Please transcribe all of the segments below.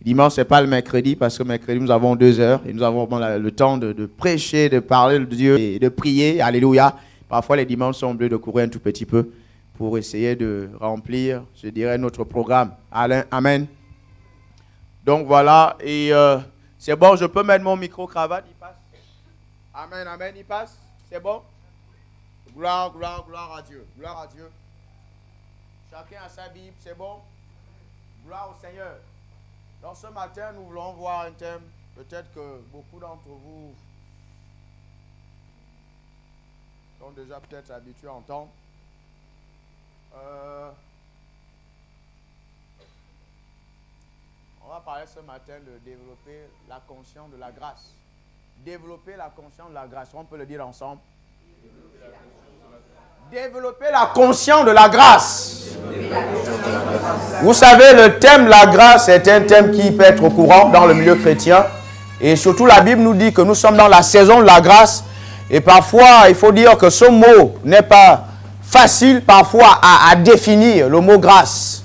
Dimanche, ce n'est pas le mercredi, parce que mercredi, nous avons 2 heures et nous avons le temps de prêcher, de parler de Dieu et de prier. Alléluia. Parfois, les dimanches sont obligés de courir un tout petit peu pour essayer de remplir, je dirais, notre programme. Amen. Donc voilà, et c'est bon, je peux mettre mon micro-cravate, il passe. Amen, amen, il passe. C'est bon? Gloire à Dieu. Gloire à Dieu. Chacun a sa Bible, c'est bon? Gloire au Seigneur. Donc ce matin, nous voulons voir un thème, peut-être que beaucoup d'entre vous sont déjà peut-être habitués à entendre. On va parler ce matin de développer la conscience de la grâce. Développer la conscience de la grâce. On peut le dire ensemble. Développer la conscience de la grâce. Vous savez, le thème la grâce est un thème qui peut être courant dans le milieu chrétien. Et surtout, la Bible nous dit que nous sommes dans la saison de la grâce. Et parfois, il faut dire que ce mot n'est pas facile parfois à définir, le mot grâce.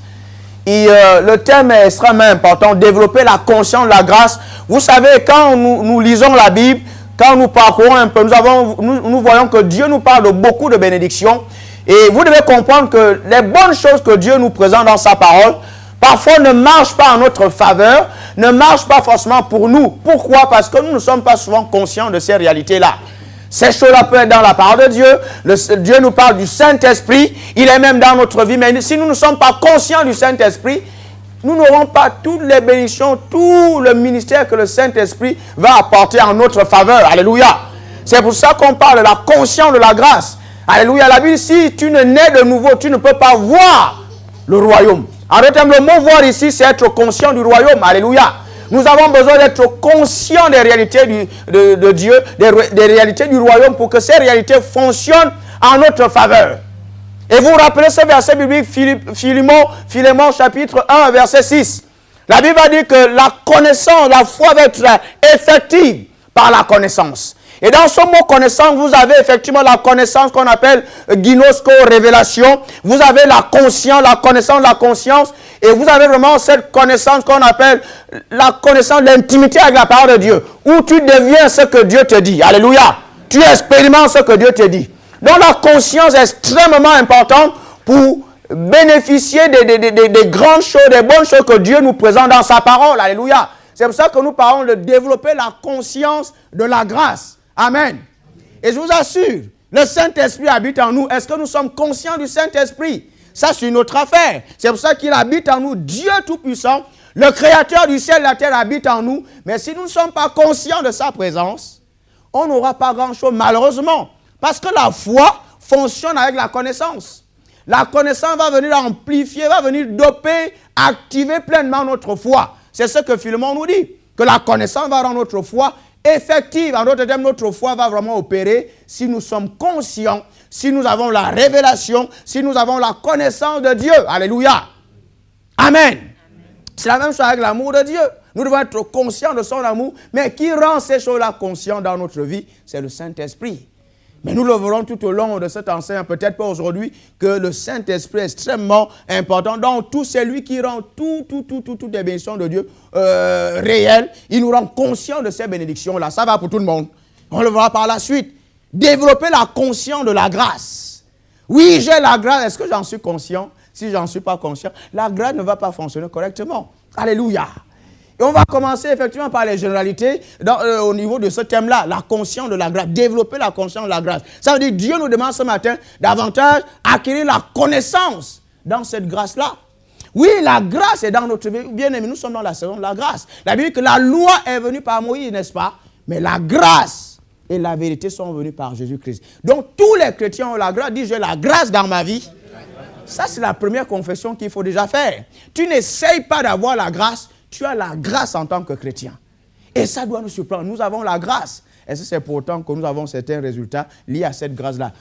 Et le thème est extrêmement important, développer la conscience de la grâce. Vous savez, quand nous lisons la Bible, quand nous parcourons un peu, nous voyons que Dieu nous parle de beaucoup de bénédictions. Et vous devez comprendre que les bonnes choses que Dieu nous présente dans sa parole, parfois ne marchent pas en notre faveur, ne marchent pas forcément pour nous. Pourquoi? Parce que nous ne sommes pas souvent conscients de ces réalités-là. Ces choses-là peuvent être dans la parole de Dieu. Dieu nous parle du Saint-Esprit. Il est même dans notre vie. Mais si nous ne sommes pas conscients du Saint-Esprit, nous n'aurons pas toutes les bénédictions, tout le ministère que le Saint-Esprit va apporter en notre faveur. Alléluia. C'est pour ça qu'on parle de la conscience de la grâce. Alléluia. La Bible, si tu ne nais de nouveau, tu ne peux pas voir le royaume. En d'autres termes, le mot voir ici, c'est être conscient du royaume. Alléluia. Nous avons besoin d'être conscients des réalités de Dieu, des réalités du royaume pour que ces réalités fonctionnent en notre faveur. Et vous vous rappelez ce verset biblique, Philémon chapitre 1, verset 6. La Bible va dire que la connaissance, la foi va être effective par la connaissance. Et dans ce mot connaissance, vous avez effectivement la connaissance qu'on appelle ginosko, révélation. Vous avez la conscience, la connaissance de la conscience. Et vous avez vraiment cette connaissance qu'on appelle la connaissance de l'intimité avec la parole de Dieu. Où tu deviens ce que Dieu te dit. Alléluia. Tu expérimentes ce que Dieu te dit. Donc la conscience est extrêmement importante pour bénéficier des grandes choses, des bonnes choses que Dieu nous présente dans sa parole. Alléluia. C'est pour ça que nous parlons de développer la conscience de la grâce. Amen. Et je vous assure, le Saint-Esprit habite en nous. Est-ce que nous sommes conscients du Saint-Esprit? Ça, c'est une autre affaire. C'est pour ça qu'il habite en nous, Dieu Tout-Puissant. Le Créateur du ciel et de la terre habite en nous. Mais si nous ne sommes pas conscients de sa présence, on n'aura pas grand-chose, malheureusement. Parce que la foi fonctionne avec la connaissance. La connaissance va venir amplifier, va venir doper, activer pleinement notre foi. C'est ce que Philémon nous dit. Que la connaissance va rendre notre foi effective. En d'autres termes, notre foi va vraiment opérer si nous sommes conscients, si nous avons la révélation, si nous avons la connaissance de Dieu. Alléluia. Amen. C'est la même chose avec l'amour de Dieu. Nous devons être conscients de son amour, mais qui rend ces choses-là conscientes dans notre vie? C'est le Saint-Esprit. Mais nous le verrons tout au long de cet enseignement, peut-être pas aujourd'hui, que le Saint-Esprit est extrêmement important. Donc, tout c'est lui qui rend toutes les bénédictions de Dieu réelles. Il nous rend conscients de ces bénédictions-là. Ça va pour tout le monde. On le verra par la suite. Développer la conscience de la grâce. Oui, j'ai la grâce. Est-ce que j'en suis conscient? Si j'en suis pas conscient, la grâce ne va pas fonctionner correctement. Alléluia. Et on va commencer effectivement par les généralités au niveau de ce thème-là, la conscience de la grâce, développer la conscience de la grâce. Ça veut dire que Dieu nous demande ce matin davantage acquérir la connaissance dans cette grâce-là. Oui, la grâce est dans notre vie. Bien aimé, nous sommes dans la saison de la grâce. La Bible dit que la loi est venue par Moïse, n'est-ce pas? Mais la grâce et la vérité sont venues par Jésus-Christ. Donc tous les chrétiens ont la grâce, disent j'ai la grâce dans ma vie. Ça, c'est la première confession qu'il faut déjà faire. Tu n'essayes pas d'avoir la grâce. Tu as la grâce en tant que chrétien. Et ça doit nous surprendre. Nous avons la grâce. Est-ce que c'est pour autant que nous avons certains résultats liés à cette grâce-là?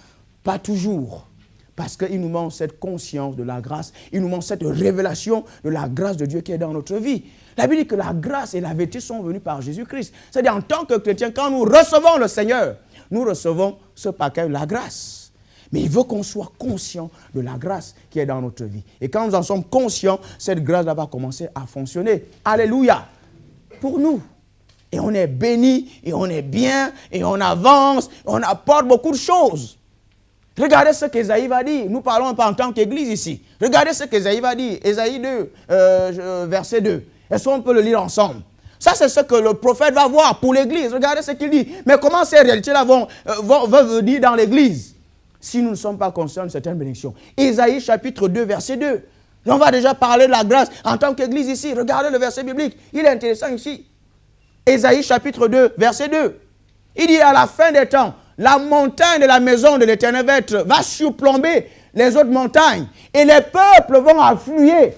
Pas toujours. Parce qu'il nous manque cette conscience de la grâce. Il nous manque cette révélation de la grâce de Dieu qui est dans notre vie. La Bible dit que la grâce et la vérité sont venues par Jésus-Christ. C'est-à-dire en tant que chrétien, quand nous recevons le Seigneur, nous recevons ce paquet de la grâce. Mais il veut qu'on soit conscient de la grâce qui est dans notre vie. Et quand nous en sommes conscients, cette grâce-là va commencer à fonctionner. Alléluia. Pour nous. Et on est béni, et on est bien, et on avance, on apporte beaucoup de choses. Regardez ce qu'Ésaïe va dire. Nous parlons pas en tant qu'Église ici. Regardez ce qu'Ésaïe va dire. Ésaïe 2, verset 2. Est-ce qu'on peut le lire ensemble? Ça, c'est ce que le prophète va voir pour l'Église. Regardez ce qu'il dit. Mais comment ces réalités-là vont venir dans l'Église si nous ne sommes pas conscients de certaines bénédictions? Ésaïe chapitre 2, verset 2. On va déjà parler de la grâce en tant qu'Église ici. Regardez le verset biblique. Il est intéressant ici. Ésaïe chapitre 2, verset 2. Il dit à la fin des temps, la montagne de la maison de l'Éternel va surplomber les autres montagnes. Et les peuples vont affluer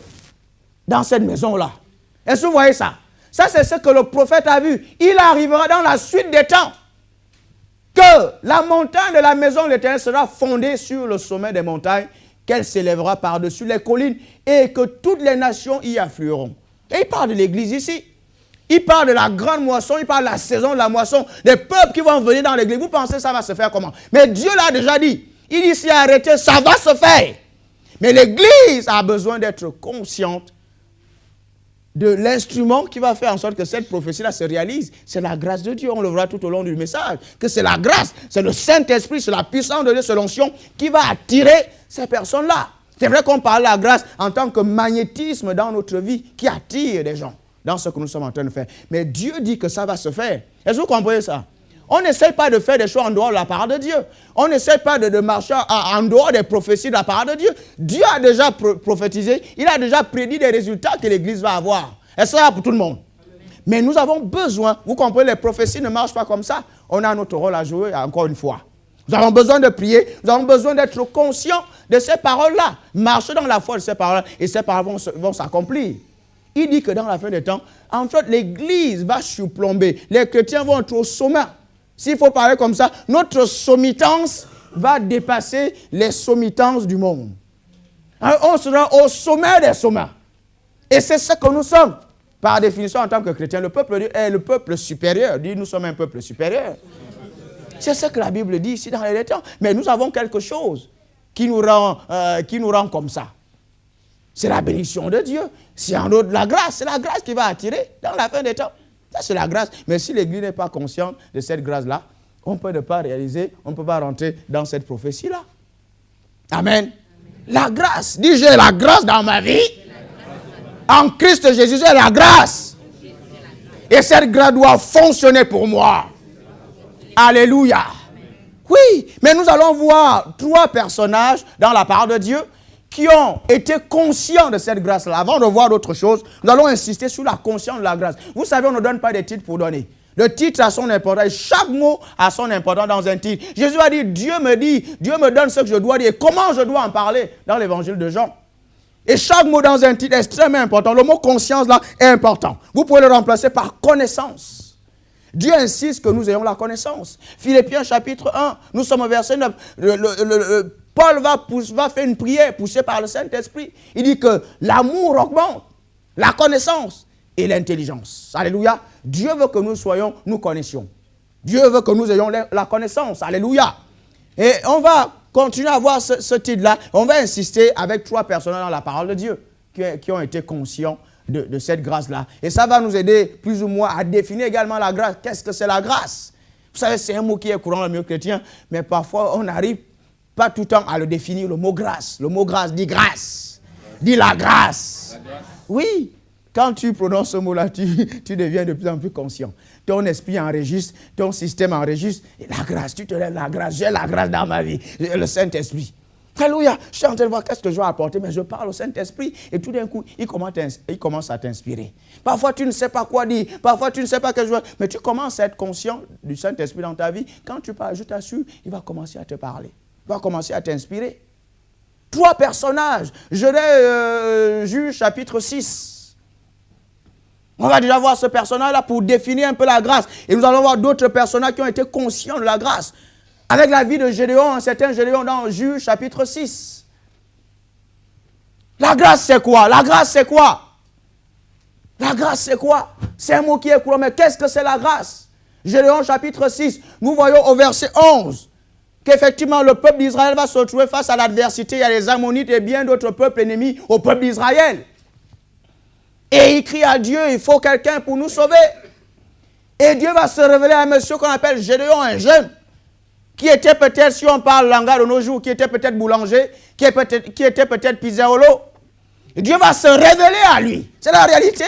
dans cette maison-là. Est-ce que vous voyez ça? Ça, c'est ce que le prophète a vu. Il arrivera dans la suite des temps que la montagne de la maison de l'Éternel sera fondée sur le sommet des montagnes, qu'elle s'élèvera par-dessus les collines et que toutes les nations y afflueront. Et il parle de l'Église ici. Il parle de la grande moisson, il parle de la saison de la moisson, des peuples qui vont venir dans l'église. Vous pensez que ça va se faire comment? Mais Dieu l'a déjà dit. Il dit, si arrêté, ça va se faire. Mais l'église a besoin d'être consciente de l'instrument qui va faire en sorte que cette prophétie-là se réalise. C'est la grâce de Dieu. On le verra tout au long du message. Que c'est la grâce, c'est le Saint-Esprit, c'est la puissance de Dieu, c'est l'onction qui va attirer ces personnes-là. C'est vrai qu'on parle de la grâce en tant que magnétisme dans notre vie qui attire des gens. Dans ce que nous sommes en train de faire. Mais Dieu dit que ça va se faire. Est-ce que vous comprenez ça? On n'essaie pas de faire des choses en dehors de la parole de Dieu. On n'essaie pas de marcher en dehors des prophéties de la parole de Dieu. Dieu a déjà prophétisé, il a déjà prédit des résultats que l'Église va avoir. Et ça va pour tout le monde. Mais nous avons besoin, vous comprenez, les prophéties ne marchent pas comme ça. On a notre rôle à jouer encore une fois. Nous avons besoin de prier, nous avons besoin d'être conscients de ces paroles-là. Marcher dans la foi de ces paroles-là et ces paroles vont s'accomplir. Il dit que dans la fin des temps, en fait, l'Église va surplomber. Les chrétiens vont être au sommet. S'il faut parler comme ça, notre sommitance va dépasser les sommitances du monde. Alors, on sera au sommet des sommets. Et c'est ce que nous sommes. Par définition, en tant que chrétien, le peuple est le peuple supérieur. Dit, nous sommes un peuple supérieur. C'est ce que la Bible dit ici dans les temps. Mais nous avons quelque chose qui nous rend comme ça. C'est la bénédiction de Dieu. C'est en d'autres la grâce. C'est la grâce qui va attirer dans la fin des temps. Ça, c'est la grâce. Mais si l'Église n'est pas consciente de cette grâce-là, on ne peut pas réaliser, on ne peut pas rentrer dans cette prophétie-là. Amen. La grâce. Dis, j'ai la grâce dans ma vie. En Christ Jésus, j'ai la grâce. Et cette grâce doit fonctionner pour moi. Alléluia. Oui, mais nous allons voir 3 personnages dans la parole de Dieu qui ont été conscients de cette grâce-là. Avant de voir d'autres choses, nous allons insister sur la conscience de la grâce. Vous savez, on ne donne pas des titres pour donner. Le titre a son importance. Chaque mot a son importance dans un titre. Jésus a dit, Dieu me donne ce que je dois dire. Et comment je dois en parler dans l'évangile de Jean. Et chaque mot dans un titre est extrêmement important. Le mot conscience là est important. Vous pouvez le remplacer par connaissance. Dieu insiste que nous ayons la connaissance. Philippiens chapitre 1, nous sommes au verset 9. Paul va faire une prière poussée par le Saint-Esprit. Il dit que l'amour augmente, la connaissance et l'intelligence. Alléluia. Dieu veut que nous connaissions. Dieu veut que nous ayons la connaissance. Alléluia. Et on va continuer à voir ce titre-là. On va insister avec 3 personnes dans la parole de Dieu qui ont été conscients de cette grâce-là. Et ça va nous aider plus ou moins à définir également la grâce. Qu'est-ce que c'est la grâce? Vous savez, c'est un mot qui est courant dans le milieu chrétien, mais parfois on n'arrive pas tout le temps à le définir, le mot grâce. Le mot grâce dit grâce. Dit la grâce. Oui, quand tu prononces ce mot-là, tu deviens de plus en plus conscient. Ton esprit enregistre, ton système enregistre. Et la grâce, tu te lèves la grâce. J'ai la grâce dans ma vie. J'ai le Saint-Esprit. Alléluia. Je suis en train de voir qu'est-ce que je vais apporter, mais je parle au Saint-Esprit. Et tout d'un coup, il commence à t'inspirer. Parfois, tu ne sais pas quoi dire. Parfois, tu ne sais pas quel jour. Mais tu commences à être conscient du Saint-Esprit dans ta vie. Quand tu parles, je t'assure, il va commencer à te parler. Il va commencer à t'inspirer. 3 personnages. Je l'ai Juge chapitre 6. On va déjà voir ce personnage-là pour définir un peu la grâce. Et nous allons voir d'autres personnages qui ont été conscients de la grâce. Avec la vie de Gédéon, un certain Gédéon dans Juge chapitre 6. La grâce c'est quoi? La grâce c'est quoi? La grâce c'est quoi? C'est un mot qui est courant, mais qu'est-ce que c'est la grâce? Gédéon chapitre 6, nous voyons au verset 11. qu'effectivement le peuple d'Israël va se retrouver face à l'adversité. Il y a les Ammonites et bien d'autres peuples ennemis au peuple d'Israël. Et il crie à Dieu, il faut quelqu'un pour nous sauver. Et Dieu va se révéler à un monsieur qu'on appelle Gédéon, un jeune, qui était peut-être, si on parle langage de nos jours, qui était peut-être boulanger, qui était peut-être pizzaolo. Et Dieu va se révéler à lui. C'est la réalité.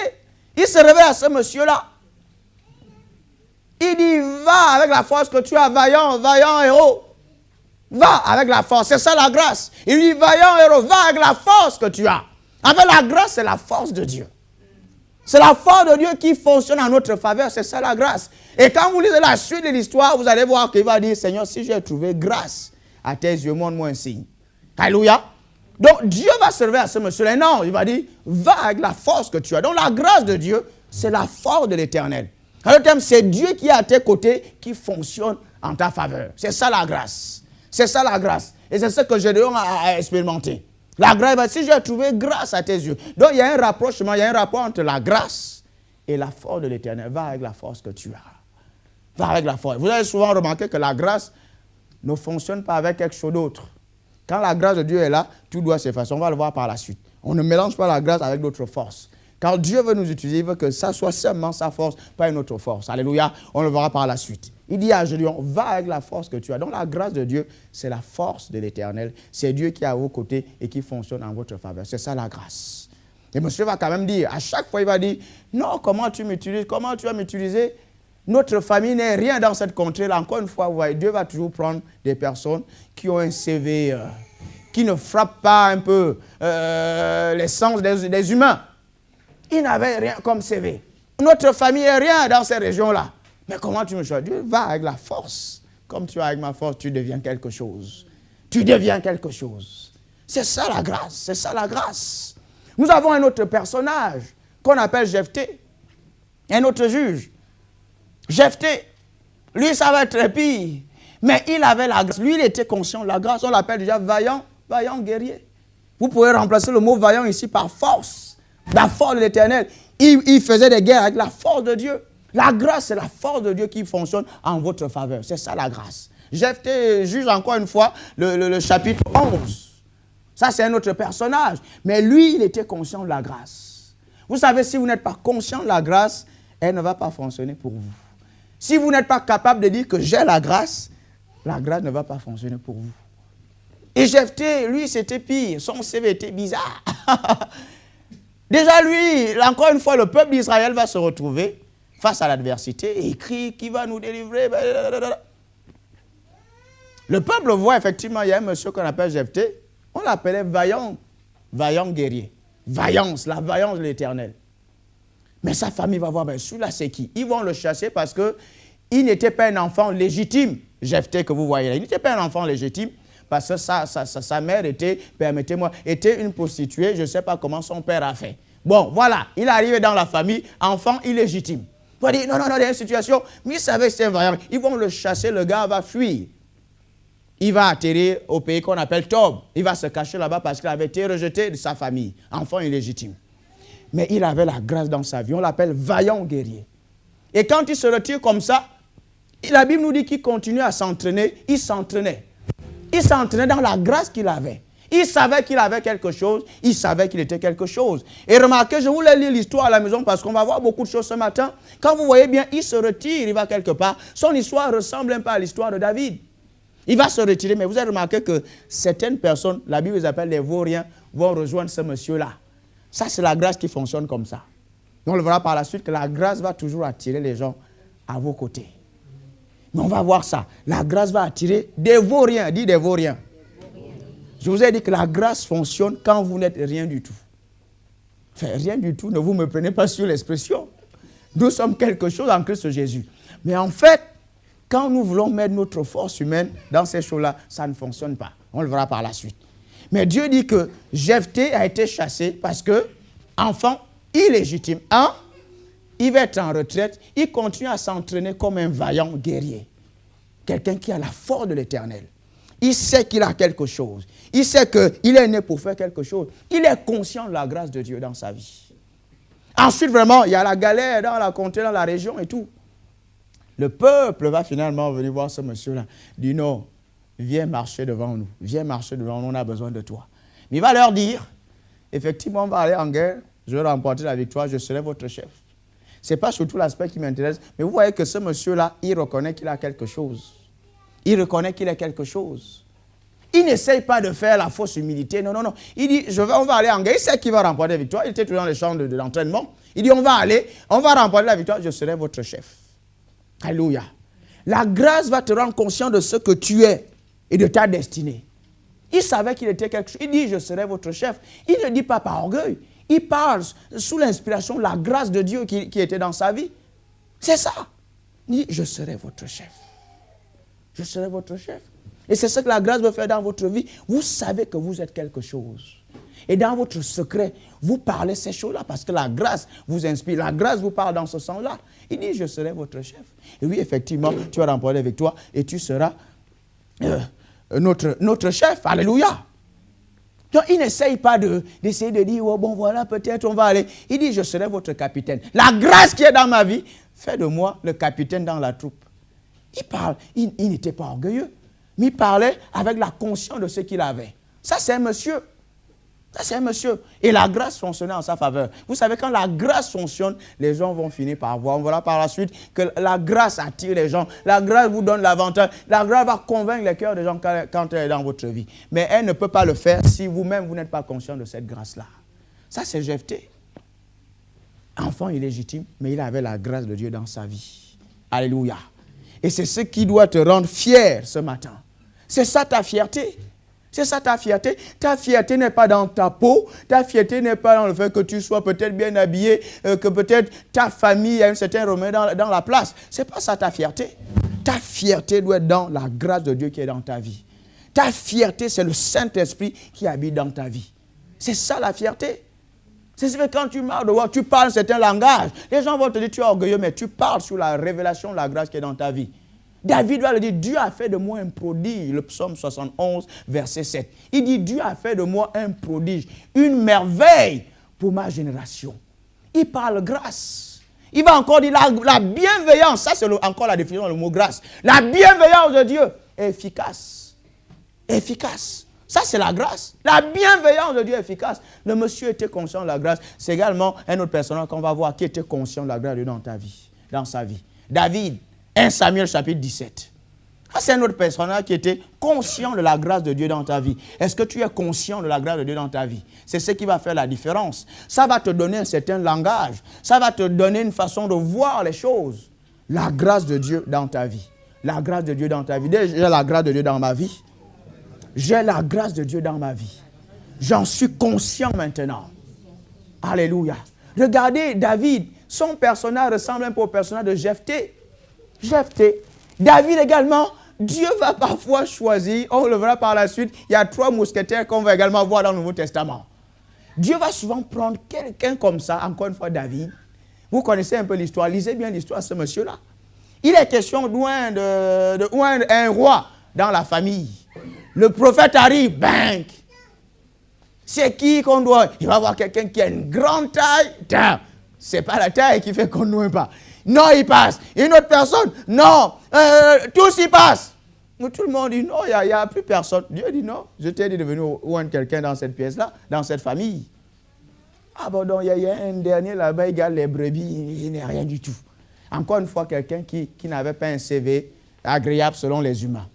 Il se révèle à ce monsieur-là. Il dit, va avec la force que tu as, vaillant, vaillant héros. Va avec la force, c'est ça la grâce. Il dit, vaillant héros, va avec la force que tu as. Avec la grâce, c'est la force de Dieu. C'est la force de Dieu qui fonctionne en notre faveur, c'est ça la grâce. Et quand vous lisez la suite de l'histoire, vous allez voir qu'il va dire, Seigneur, si j'ai trouvé grâce à tes yeux, montre-moi un signe. Alléluia. Donc Dieu va se révéler à ce monsieur-là. Non, il va dire, va avec la force que tu as. Donc la grâce de Dieu, c'est la force de l'Éternel. Le terme, c'est Dieu qui est à tes côtés, qui fonctionne en ta faveur. C'est ça la grâce. C'est ça la grâce. Et c'est ce que Gédéon a expérimenté. La grâce, si j'ai trouvé grâce à tes yeux. Donc il y a un rapprochement, il y a un rapport entre la grâce et la force de l'Éternel. Va avec la force que tu as. Va avec la force. Vous avez souvent remarqué que la grâce ne fonctionne pas avec quelque chose d'autre. Quand la grâce de Dieu est là, tout doit s'effacer. On va le voir par la suite. On ne mélange pas la grâce avec d'autres forces. Quand Dieu veut nous utiliser, il veut que ça soit seulement sa force, pas une autre force. Alléluia. On le verra par la suite. Il dit à Gédéon, va avec la force que tu as. Donc la grâce de Dieu, c'est la force de l'Éternel. C'est Dieu qui est à vos côtés et qui fonctionne en votre faveur. C'est ça la grâce. Et monsieur va quand même dire, à chaque fois il va dire, non, comment tu m'utilises, comment tu vas m'utiliser? Notre famille n'est rien dans cette contrée-là. Encore une fois, vous voyez, Dieu va toujours prendre des personnes qui ont un CV, qui ne frappe pas un peu les sens des humains. Il n'avait rien comme CV. Notre famille n'est rien dans ces régions-là. Mais comment tu me choisis? Dieu va avec la force. Comme tu as avec ma force, tu deviens quelque chose. Tu deviens quelque chose. C'est ça la grâce. C'est ça la grâce. Nous avons un autre personnage qu'on appelle Jephthé. Un autre juge. Jephthé. Lui, ça va être pire. Mais il avait la grâce. Lui, il était conscient de la grâce. On l'appelle déjà vaillant, vaillant guerrier. Vous pouvez remplacer le mot vaillant ici par force. La force de l'Éternel. Il faisait des guerres avec la force de Dieu. La grâce, c'est la force de Dieu qui fonctionne en votre faveur. C'est ça la grâce. Jephthé juge encore une fois le chapitre 11. Ça, c'est un autre personnage. Mais lui, il était conscient de la grâce. Vous savez, si vous n'êtes pas conscient de la grâce, elle ne va pas fonctionner pour vous. Si vous n'êtes pas capable de dire que j'ai la grâce ne va pas fonctionner pour vous. Et Jephthé, lui, c'était pire. Son CV était bizarre. Déjà, lui, encore une fois, le peuple d'Israël va se retrouver face à l'adversité et il crie qui va nous délivrer. Le peuple voit effectivement, il y a un monsieur qu'on appelle Jephthé. On l'appelait vaillant, vaillant guerrier. Vaillance, la vaillance de l'Éternel. Mais sa famille va voir, ben celui-là c'est qui? Ils vont le chasser parce qu'il n'était pas un enfant légitime. Jephthé que vous voyez là, il n'était pas un enfant légitime parce que sa mère était, permettez-moi, était une prostituée. Je ne sais pas comment son père a fait. Bon, voilà, il est arrivé dans la famille, enfant illégitime. Il va dire, non, il y a une situation, mais il savait que c'est un vaillant. Ils vont le chasser, le gars va fuir. Il va atterrir au pays qu'on appelle Tob. Il va se cacher là-bas parce qu'il avait été rejeté de sa famille, enfant illégitime. Mais il avait la grâce dans sa vie. On l'appelle vaillant guerrier. Et quand il se retire comme ça, la Bible nous dit qu'il continue à s'entraîner. Il s'entraînait. Il s'entraînait dans la grâce qu'il avait. Il savait qu'il avait quelque chose. Il savait qu'il était quelque chose. Et remarquez, je voulais lire l'histoire à la maison parce qu'on va voir beaucoup de choses ce matin. Quand vous voyez bien, il se retire, il va quelque part. Son histoire ressemble un peu à l'histoire de David. Il va se retirer, mais vous avez remarqué que certaines personnes, la Bible les appelle les vauriens, vont rejoindre ce monsieur-là. Ça, c'est la grâce qui fonctionne comme ça. On le verra par la suite que la grâce va toujours attirer les gens à vos côtés. Mais on va voir ça. La grâce va attirer des vauriens. Dis des vauriens. Je vous ai dit que la grâce fonctionne quand vous n'êtes rien du tout. Enfin, rien du tout, ne vous me prenez pas sur l'expression. Nous sommes quelque chose en Christ Jésus. Mais en fait, quand nous voulons mettre notre force humaine dans ces choses-là, ça ne fonctionne pas. On le verra par la suite. Mais Dieu dit que Jephthé a été chassé parce que, enfant illégitime, il va être en retraite, il continue à s'entraîner comme un vaillant guerrier. Quelqu'un qui a la force de l'Éternel. Il sait qu'il a quelque chose. Il sait qu'il est né pour faire quelque chose. Il est conscient de la grâce de Dieu dans sa vie. Ensuite, vraiment, il y a la galère dans la contrée, dans la région et tout. Le peuple va finalement venir voir ce monsieur-là. Il dit non, viens marcher devant nous. Viens marcher devant nous, on a besoin de toi. Mais il va leur dire, effectivement, on va aller en guerre, je vais remporter la victoire, je serai votre chef. Ce n'est pas surtout l'aspect qui m'intéresse, mais vous voyez que ce monsieur-là, il reconnaît qu'il a quelque chose. Il reconnaît qu'il a quelque chose. Il n'essaye pas de faire la fausse humilité. Non, non, non. Il dit, on va aller en guerre. Il sait qu'il va remporter la victoire. Il était toujours dans les champs de l'entraînement. Il dit, on va aller, on va remporter la victoire, je serai votre chef. Alléluia. La grâce va te rendre conscient de ce que tu es et de ta destinée. Il savait qu'il était quelque chose. Il dit, je serai votre chef. Il ne dit pas par orgueil. Il parle sous l'inspiration de la grâce de Dieu qui était dans sa vie. C'est ça. Il dit, je serai votre chef. Je serai votre chef. Et c'est ce que la grâce veut faire dans votre vie. Vous savez que vous êtes quelque chose. Et dans votre secret, vous parlez ces choses-là parce que la grâce vous inspire. La grâce vous parle dans ce sens-là. Il dit, je serai votre chef. Et oui, effectivement, tu vas remporter avec toi et tu seras notre chef. Alléluia. Donc, il n'essaye pas d'essayer de dire, oh, bon, voilà, peut-être on va aller. Il dit, je serai votre capitaine. La grâce qui est dans ma vie fait de moi le capitaine dans la troupe. Il parle, il n'était pas orgueilleux, mais il parlait avec la conscience de ce qu'il avait. Ça, c'est un monsieur. Ça, c'est un monsieur. Et la grâce fonctionnait en sa faveur. Vous savez, quand la grâce fonctionne, les gens vont finir par voir. On verra par la suite que la grâce attire les gens. La grâce vous donne l'avantage. La grâce va convaincre les cœurs des gens quand elle est dans votre vie. Mais elle ne peut pas le faire si vous-même, vous n'êtes pas conscient de cette grâce-là. Ça, c'est Jephthé. Enfant illégitime, mais il avait la grâce de Dieu dans sa vie. Alléluia. Et c'est ce qui doit te rendre fier ce matin. C'est ça ta fierté. C'est ça ta fierté. Ta fierté n'est pas dans ta peau. Ta fierté n'est pas dans le fait que tu sois peut-être bien habillé, que peut-être ta famille a un certain remède dans la place. Ce n'est pas ça ta fierté. Ta fierté doit être dans la grâce de Dieu qui est dans ta vie. Ta fierté, c'est le Saint-Esprit qui habite dans ta vie. C'est ça la fierté. C'est ce que quand tu marches dehors, tu parles un certain langage. Les gens vont te dire tu es orgueilleux, mais tu parles sur la révélation de la grâce qui est dans ta vie. David va le dire, Dieu a fait de moi un prodige, le psaume 71, verset 7. Il dit, Dieu a fait de moi un prodige, une merveille pour ma génération. Il parle grâce. Il va encore dire la bienveillance, ça c'est encore la définition du mot grâce. La bienveillance de Dieu est efficace. Efficace. Ça c'est la grâce. La bienveillance de Dieu est efficace. Le monsieur était conscient de la grâce. C'est également un autre personnage qu'on va voir qui était conscient de la grâce de Dieu dans ta vie, dans sa vie. David. 1 Samuel chapitre 17. C'est un autre personnage qui était conscient de la grâce de Dieu dans ta vie. Est-ce que tu es conscient de la grâce de Dieu dans ta vie? C'est ce qui va faire la différence. Ça va te donner un certain langage. Ça va te donner une façon de voir les choses. La grâce de Dieu dans ta vie. La grâce de Dieu dans ta vie. J'ai la grâce de Dieu dans ma vie. J'ai la grâce de Dieu dans ma vie. J'en suis conscient maintenant. Alléluia. Regardez David. Son personnage ressemble un peu au personnage de Jephthé. Jephthé. David également, Dieu va parfois choisir, on le verra par la suite, il y a 3 mousquetaires qu'on va également voir dans le Nouveau Testament. Dieu va souvent prendre quelqu'un comme ça, encore une fois David. Vous connaissez un peu l'histoire, lisez bien l'histoire de ce monsieur-là. Il est question d'un roi dans la famille. Le prophète arrive, bang. C'est qui qu'on doit? Il va voir quelqu'un qui a une grande taille. Ce n'est pas la taille qui fait qu'on ne noie pas. Non, il passe. Une autre personne, non. Tous y passent. Mais tout le monde dit non, il n'y a plus personne. Dieu dit non. Je t'ai dit de venir oindre quelqu'un dans cette pièce-là, dans cette famille. Ah bon, donc il y a un dernier là-bas, il garde les brebis, il n'est rien du tout. Encore une fois, quelqu'un qui n'avait pas un CV agréable selon les humains.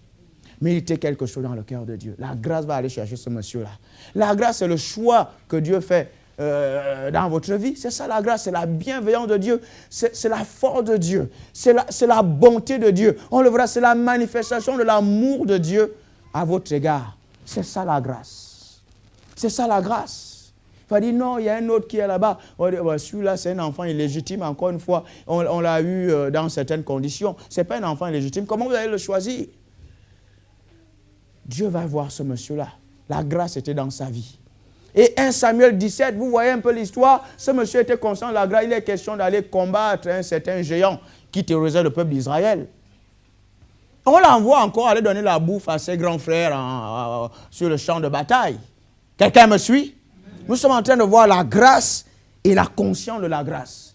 Mais il était quelque chose dans le cœur de Dieu. La grâce va aller chercher ce monsieur-là. La grâce, c'est le choix que Dieu fait dans votre vie. C'est ça la grâce, c'est la bienveillance de Dieu, c'est la force de Dieu, c'est la bonté de Dieu. On le verra, c'est la manifestation de l'amour de Dieu à votre égard. C'est ça la grâce. C'est ça la grâce. Il va dire non, il y a un autre qui est là-bas. Celui-là, c'est un enfant illégitime. Encore une fois, on l'a eu dans certaines conditions. Ce n'est pas un enfant illégitime. Comment vous allez le choisir? Dieu va voir ce monsieur-là. La grâce était dans sa vie. Et 1 Samuel 17, vous voyez un peu l'histoire, ce monsieur était conscient de la grâce, il est question d'aller combattre un certain géant qui terrorisait le peuple d'Israël. On l'envoie encore aller donner la bouffe à ses grands frères sur le champ de bataille. Quelqu'un me suit? Nous sommes en train de voir la grâce et la conscience de la grâce.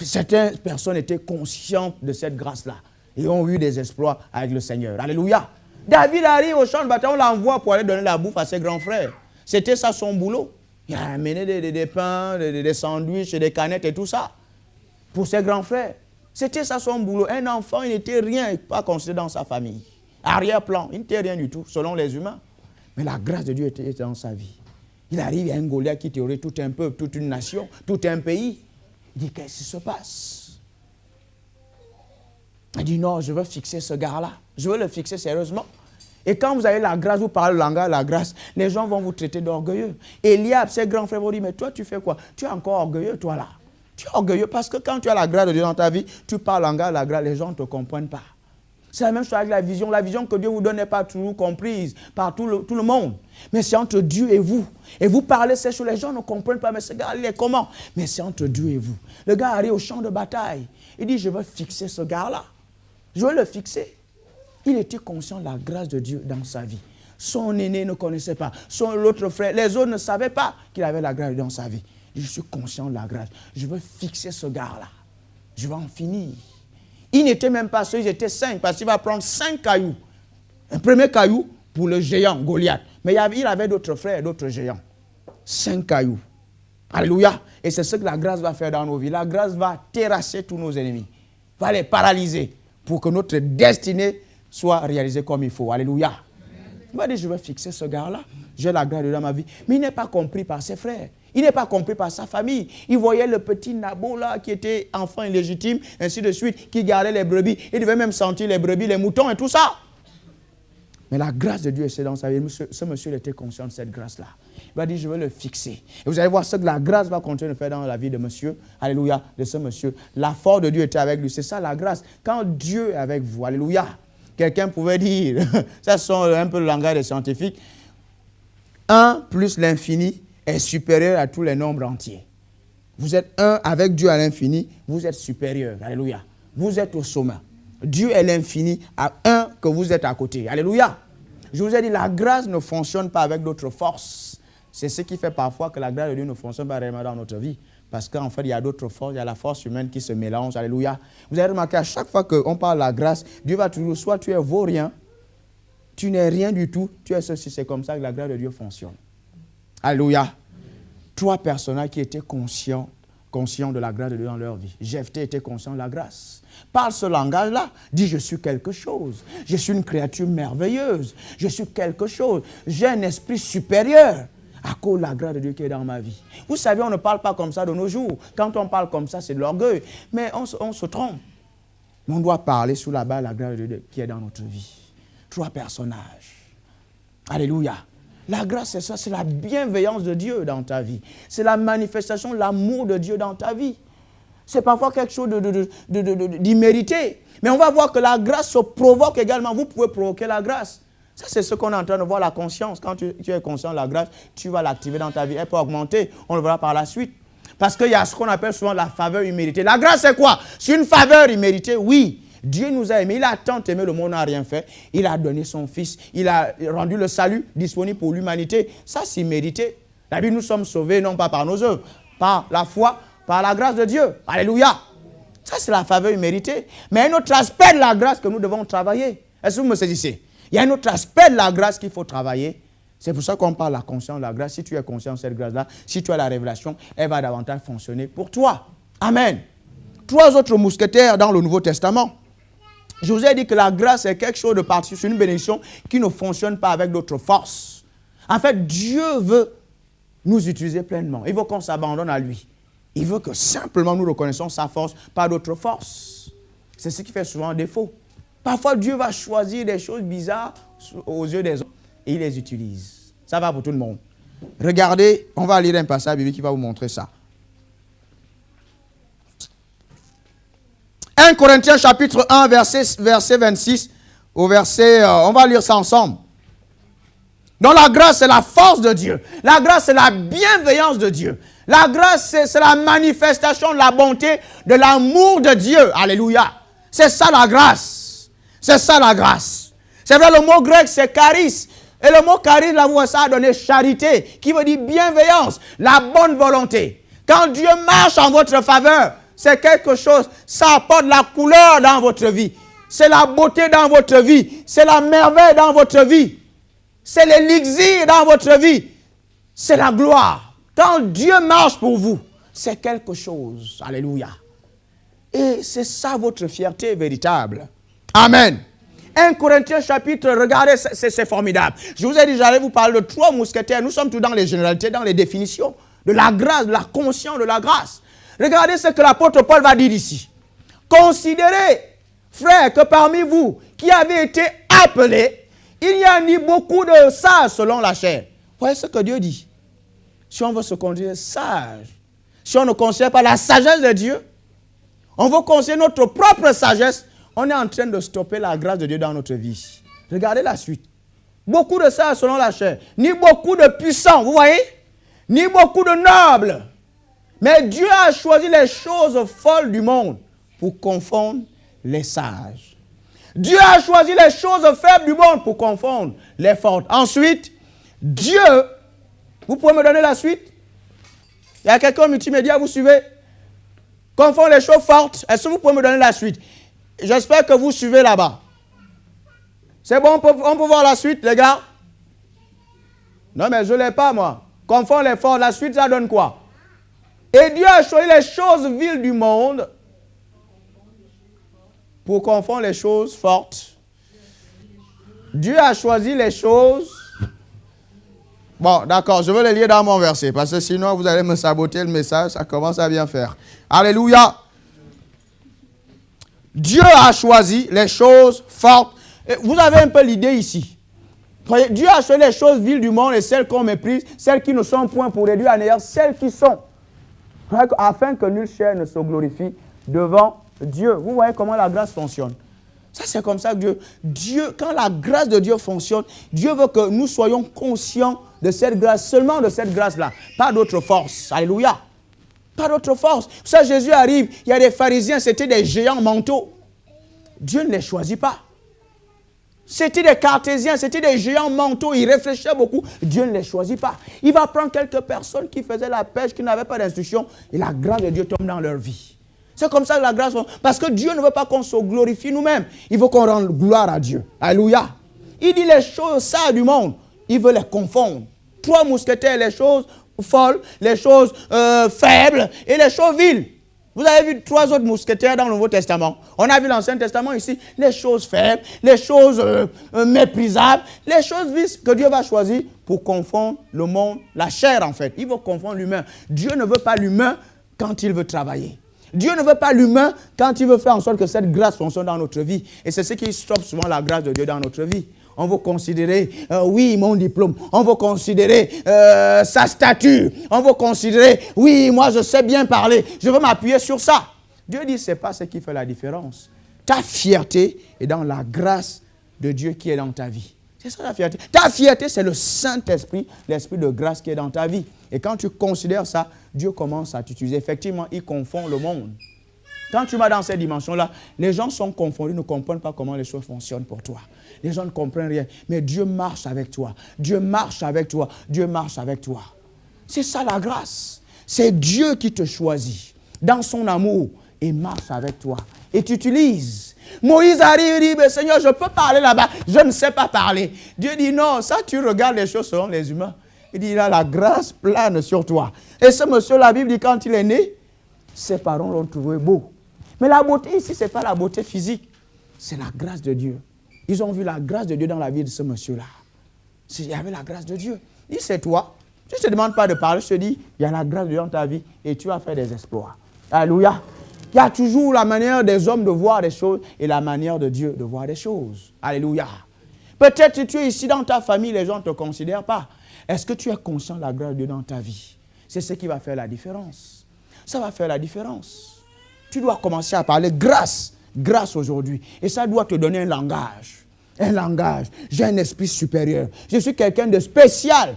Certaines personnes étaient conscientes de cette grâce-là et ont eu des exploits avec le Seigneur. Alléluia! David arrive au champ de bataille, on l'envoie pour aller donner la bouffe à ses grands frères. C'était ça son boulot. Il a amené des pains, des sandwichs, des canettes et tout ça pour ses grands frères. C'était ça son boulot. Un enfant, il n'était rien, pas considéré dans sa famille. Arrière-plan, il n'était rien du tout, selon les humains. Mais la grâce de Dieu était dans sa vie. Il arrive, il y a un Goliath qui terrorise tout un peuple, toute une nation, tout un pays. Il dit, qu'est-ce qui se passe? Il dit, non, je veux fixer ce gars-là. Je veux le fixer sérieusement. Et quand vous avez la grâce, vous parlez le langage de la grâce, les gens vont vous traiter d'orgueilleux. Eliab, ses grands frères vont dire, mais toi, tu fais quoi? Tu es encore orgueilleux, toi, là. Tu es orgueilleux parce que quand tu as la grâce de Dieu dans ta vie, tu parles le langage de la grâce, les gens ne te comprennent pas. C'est la même chose avec la vision. La vision que Dieu vous donne n'est pas toujours comprise par tout le monde. Mais c'est entre Dieu et vous. Et vous parlez ces choses, les gens ne comprennent pas. Mais ce gars, il est comment? Mais c'est entre Dieu et vous. Le gars arrive au champ de bataille. Il dit, je veux fixer ce gars-là. Je veux le fixer. Il était conscient de la grâce de Dieu dans sa vie. Son aîné ne connaissait pas. L'autre frère, les autres ne savaient pas qu'il avait la grâce dans sa vie. Je suis conscient de la grâce. Je veux fixer ce gars-là. Je veux en finir. Il n'était même pas seul, ils étaient 5, parce qu'il va prendre 5 cailloux. Un premier caillou pour le géant Goliath. Mais il avait d'autres frères, d'autres géants. 5 cailloux. Alléluia. Et c'est ce que la grâce va faire dans nos vies. La grâce va terrasser tous nos ennemis. Va les paralyser pour que notre destinée soit réalisée comme il faut. Alléluia. Il va dire, je vais fixer ce gars-là. J'ai la grâce dans ma vie. Mais il n'est pas compris par ses frères. Il n'est pas compris par sa famille. Il voyait le petit Nabot là qui était enfant illégitime, ainsi de suite, qui gardait les brebis. Il devait même sentir les brebis, les moutons et tout ça. Mais la grâce de Dieu est dans sa vie. Ce monsieur était conscient de cette grâce-là. Il va dire, je vais le fixer. Et vous allez voir ce que la grâce va continuer de faire dans la vie de monsieur. Alléluia, de ce monsieur. La force de Dieu était avec lui. C'est ça la grâce. Quand Dieu est avec vous, alléluia. Quelqu'un pouvait dire, ça sont un peu le langage des scientifiques, 1 plus l'infini est supérieur à tous les nombres entiers. Vous êtes 1 avec Dieu à l'infini, vous êtes supérieur. Alléluia. Vous êtes au sommet. Dieu est l'infini à 1 que vous êtes à côté. Alléluia. Je vous ai dit, la grâce ne fonctionne pas avec d'autres forces. C'est ce qui fait parfois que la grâce de Dieu ne fonctionne pas réellement dans notre vie. Parce qu'en fait, il y a d'autres forces, il y a la force humaine qui se mélange. Alléluia. Vous avez remarqué, à chaque fois qu'on parle de la grâce, Dieu va toujours, soit tu es vaurien, tu n'es rien du tout, tu es ceci. C'est comme ça que la grâce de Dieu fonctionne. Alléluia. 3 personnages qui étaient conscients de la grâce de Dieu dans leur vie. Jephthé était conscient de la grâce. Parle ce langage-là, dit je suis quelque chose. Je suis une créature merveilleuse. Je suis quelque chose. J'ai un esprit supérieur à cause de la grâce de Dieu qui est dans ma vie. Vous savez, on ne parle pas comme ça de nos jours. Quand on parle comme ça, c'est de l'orgueil. Mais on se trompe. On doit parler sous la base de la grâce de Dieu qui est dans notre vie. 3 personnages. Alléluia. La grâce, c'est ça, c'est la bienveillance de Dieu dans ta vie. C'est la manifestation de l'amour de Dieu dans ta vie. C'est parfois quelque chose d'immérité. Mais on va voir que la grâce se provoque également. Vous pouvez provoquer la grâce. Ça, c'est ce qu'on est en train de voir, la conscience. Quand tu es conscient de la grâce, tu vas l'activer dans ta vie. Elle peut augmenter. On le verra par la suite. Parce qu'il y a ce qu'on appelle souvent la faveur imméritée. La grâce, c'est quoi? C'est une faveur imméritée, oui. Dieu nous a aimés, il a tant aimé, le monde n'a rien fait. Il a donné son Fils, il a rendu le salut disponible pour l'humanité. Ça, c'est mérité. La Bible, nous sommes sauvés non pas par nos œuvres, par la foi, par la grâce de Dieu. Alléluia. Ça, c'est la faveur imméritée. Mais il y a un autre aspect de la grâce que nous devons travailler. Est-ce que vous me saisissez? Il y a un autre aspect de la grâce qu'il faut travailler. C'est pour ça qu'on parle de la conscience de la grâce. Si tu es conscient de cette grâce-là, si tu as la révélation, elle va davantage fonctionner pour toi. Amen. 3 autres mousquetaires dans le Nouveau Testament. Je vous ai dit que la grâce est quelque chose de particulier, c'est une bénédiction qui ne fonctionne pas avec d'autres forces. En fait, Dieu veut nous utiliser pleinement. Il veut qu'on s'abandonne à lui. Il veut que simplement nous reconnaissons sa force, pas d'autres forces. C'est ce qui fait souvent défaut. Parfois, Dieu va choisir des choses bizarres aux yeux des hommes et il les utilise. Ça va pour tout le monde. Regardez, on va lire un passage biblique qui va vous montrer ça. 1 Corinthiens chapitre 1, verset 26 au verset... on va lire ça ensemble. Donc la grâce, c'est la force de Dieu. La grâce, c'est la bienveillance de Dieu. La grâce, c'est la manifestation de la bonté, de l'amour de Dieu. Alléluia. C'est ça la grâce. C'est ça la grâce. C'est vrai, le mot grec, c'est charis. Et le mot charis, là, ça a donné charité, qui veut dire bienveillance, la bonne volonté. Quand Dieu marche en votre faveur, c'est quelque chose, ça apporte la couleur dans votre vie. C'est la beauté dans votre vie. C'est la merveille dans votre vie. C'est l'élixir dans votre vie. C'est la gloire. Quand Dieu marche pour vous, c'est quelque chose. Alléluia. Et c'est ça votre fierté véritable. Amen. 1 Corinthiens chapitre, regardez, c'est formidable. Je vous ai dit, j'allais vous parler de 3 mousquetaires. Nous sommes tous dans les généralités, dans les définitions de la grâce, de la conscience de la grâce. Regardez ce que l'apôtre Paul va dire ici. Considérez, frères, que parmi vous qui avez été appelés, il n'y a ni beaucoup de sages selon la chair. Voyez ce que Dieu dit. Si on veut se considérer sage, si on ne considère pas la sagesse de Dieu, on veut considérer notre propre sagesse, on est en train de stopper la grâce de Dieu dans notre vie. Regardez la suite. Beaucoup de sages selon la chair, ni beaucoup de puissants, vous voyez, ni beaucoup de nobles. Mais Dieu a choisi les choses folles du monde pour confondre les sages. Dieu a choisi les choses faibles du monde pour confondre les fortes. Ensuite, Dieu, vous pouvez me donner la suite? Il y a quelqu'un multimédia, vous suivez? Confondre les choses fortes. Est-ce que vous pouvez me donner la suite? J'espère que vous suivez là-bas. C'est bon, on peut voir la suite, les gars? Non, mais je ne l'ai pas, moi. Confondre les fortes, la suite, ça donne quoi? Et Dieu a choisi les choses viles du monde pour confondre les choses fortes. Dieu a choisi les choses... Bon, d'accord, je veux les lire dans mon verset, parce que sinon vous allez me saboter le message, ça commence à bien faire. Alléluia. Dieu a choisi les choses fortes. Et vous avez un peu l'idée ici. Dieu a choisi les choses viles du monde et celles qu'on méprise, celles qui ne sont point pour réduire à néant, celles qui sont, afin que nulle chair ne se glorifie devant Dieu. Vous voyez comment la grâce fonctionne. Ça, c'est comme ça que Dieu, quand la grâce de Dieu fonctionne, Dieu veut que nous soyons conscients de cette grâce, seulement de cette grâce-là, pas d'autre force. Alléluia. Pas d'autre force. Ça, Jésus arrive, il y a des pharisiens, c'était des géants mentaux. Dieu ne les choisit pas. C'était des cartésiens, c'était des géants mentaux, ils réfléchissaient beaucoup. Dieu ne les choisit pas. Il va prendre quelques personnes qui faisaient la pêche, qui n'avaient pas d'instruction, et la grâce de Dieu tombe dans leur vie. C'est comme ça que la grâce... Parce que Dieu ne veut pas qu'on se glorifie nous-mêmes. Il veut qu'on rende gloire à Dieu. Alléluia. Il dit les choses sages du monde, il veut les confondre. 3 mousquetaires, les choses folles, les choses faibles et les choses viles. Vous avez vu 3 autres mousquetaires dans le Nouveau Testament. On a vu l'Ancien Testament ici, les choses faibles, les choses méprisables, les choses viles que Dieu va choisir pour confondre le monde, la chair en fait. Il veut confondre l'humain. Dieu ne veut pas l'humain quand il veut travailler. Dieu ne veut pas l'humain quand il veut faire en sorte que cette grâce fonctionne dans notre vie. Et c'est ce qui stoppe souvent la grâce de Dieu dans notre vie. On veut considérer, oui, mon diplôme. On veut considérer sa stature. On veut considérer, oui, moi je sais bien parler. Je veux m'appuyer sur ça. Dieu dit, ce n'est pas ce qui fait la différence. Ta fierté est dans la grâce de Dieu qui est dans ta vie. C'est ça la fierté. Ta fierté, c'est le Saint-Esprit, l'Esprit de grâce qui est dans ta vie. Et quand tu considères ça, Dieu commence à t'utiliser. Effectivement, il confond le monde. Quand tu vas dans cette dimension-là, les gens sont confondus, ne comprennent pas comment les choses fonctionnent pour toi. Les gens ne comprennent rien. Mais Dieu marche avec toi. Dieu marche avec toi. Dieu marche avec toi. C'est ça la grâce. C'est Dieu qui te choisit dans son amour et marche avec toi. Et tu utilises. Moïse arrive et dit, mais Seigneur, je peux parler là-bas. Je ne sais pas parler. Dieu dit, non, ça tu regardes les choses selon les humains. Il dit, il a la grâce plane sur toi. Et ce monsieur, la Bible dit, quand il est né, ses parents l'ont trouvé beau. Mais la beauté ici, ce n'est pas la beauté physique. C'est la grâce de Dieu. Ils ont vu la grâce de Dieu dans la vie de ce monsieur-là. Il y avait la grâce de Dieu. Il dit, c'est toi. Je ne te demande pas de parler, je te dis, il y a la grâce de Dieu dans ta vie et tu vas faire des exploits. Alléluia. Il y a toujours la manière des hommes de voir des choses et la manière de Dieu de voir des choses. Alléluia. Peut-être que tu es ici dans ta famille, les gens ne te considèrent pas. Est-ce que tu es conscient de la grâce de Dieu dans ta vie? C'est ce qui va faire la différence. Ça va faire la différence. Tu dois commencer à parler grâce aujourd'hui. Et ça doit te donner un langage. Un langage. J'ai un esprit supérieur. Je suis quelqu'un de spécial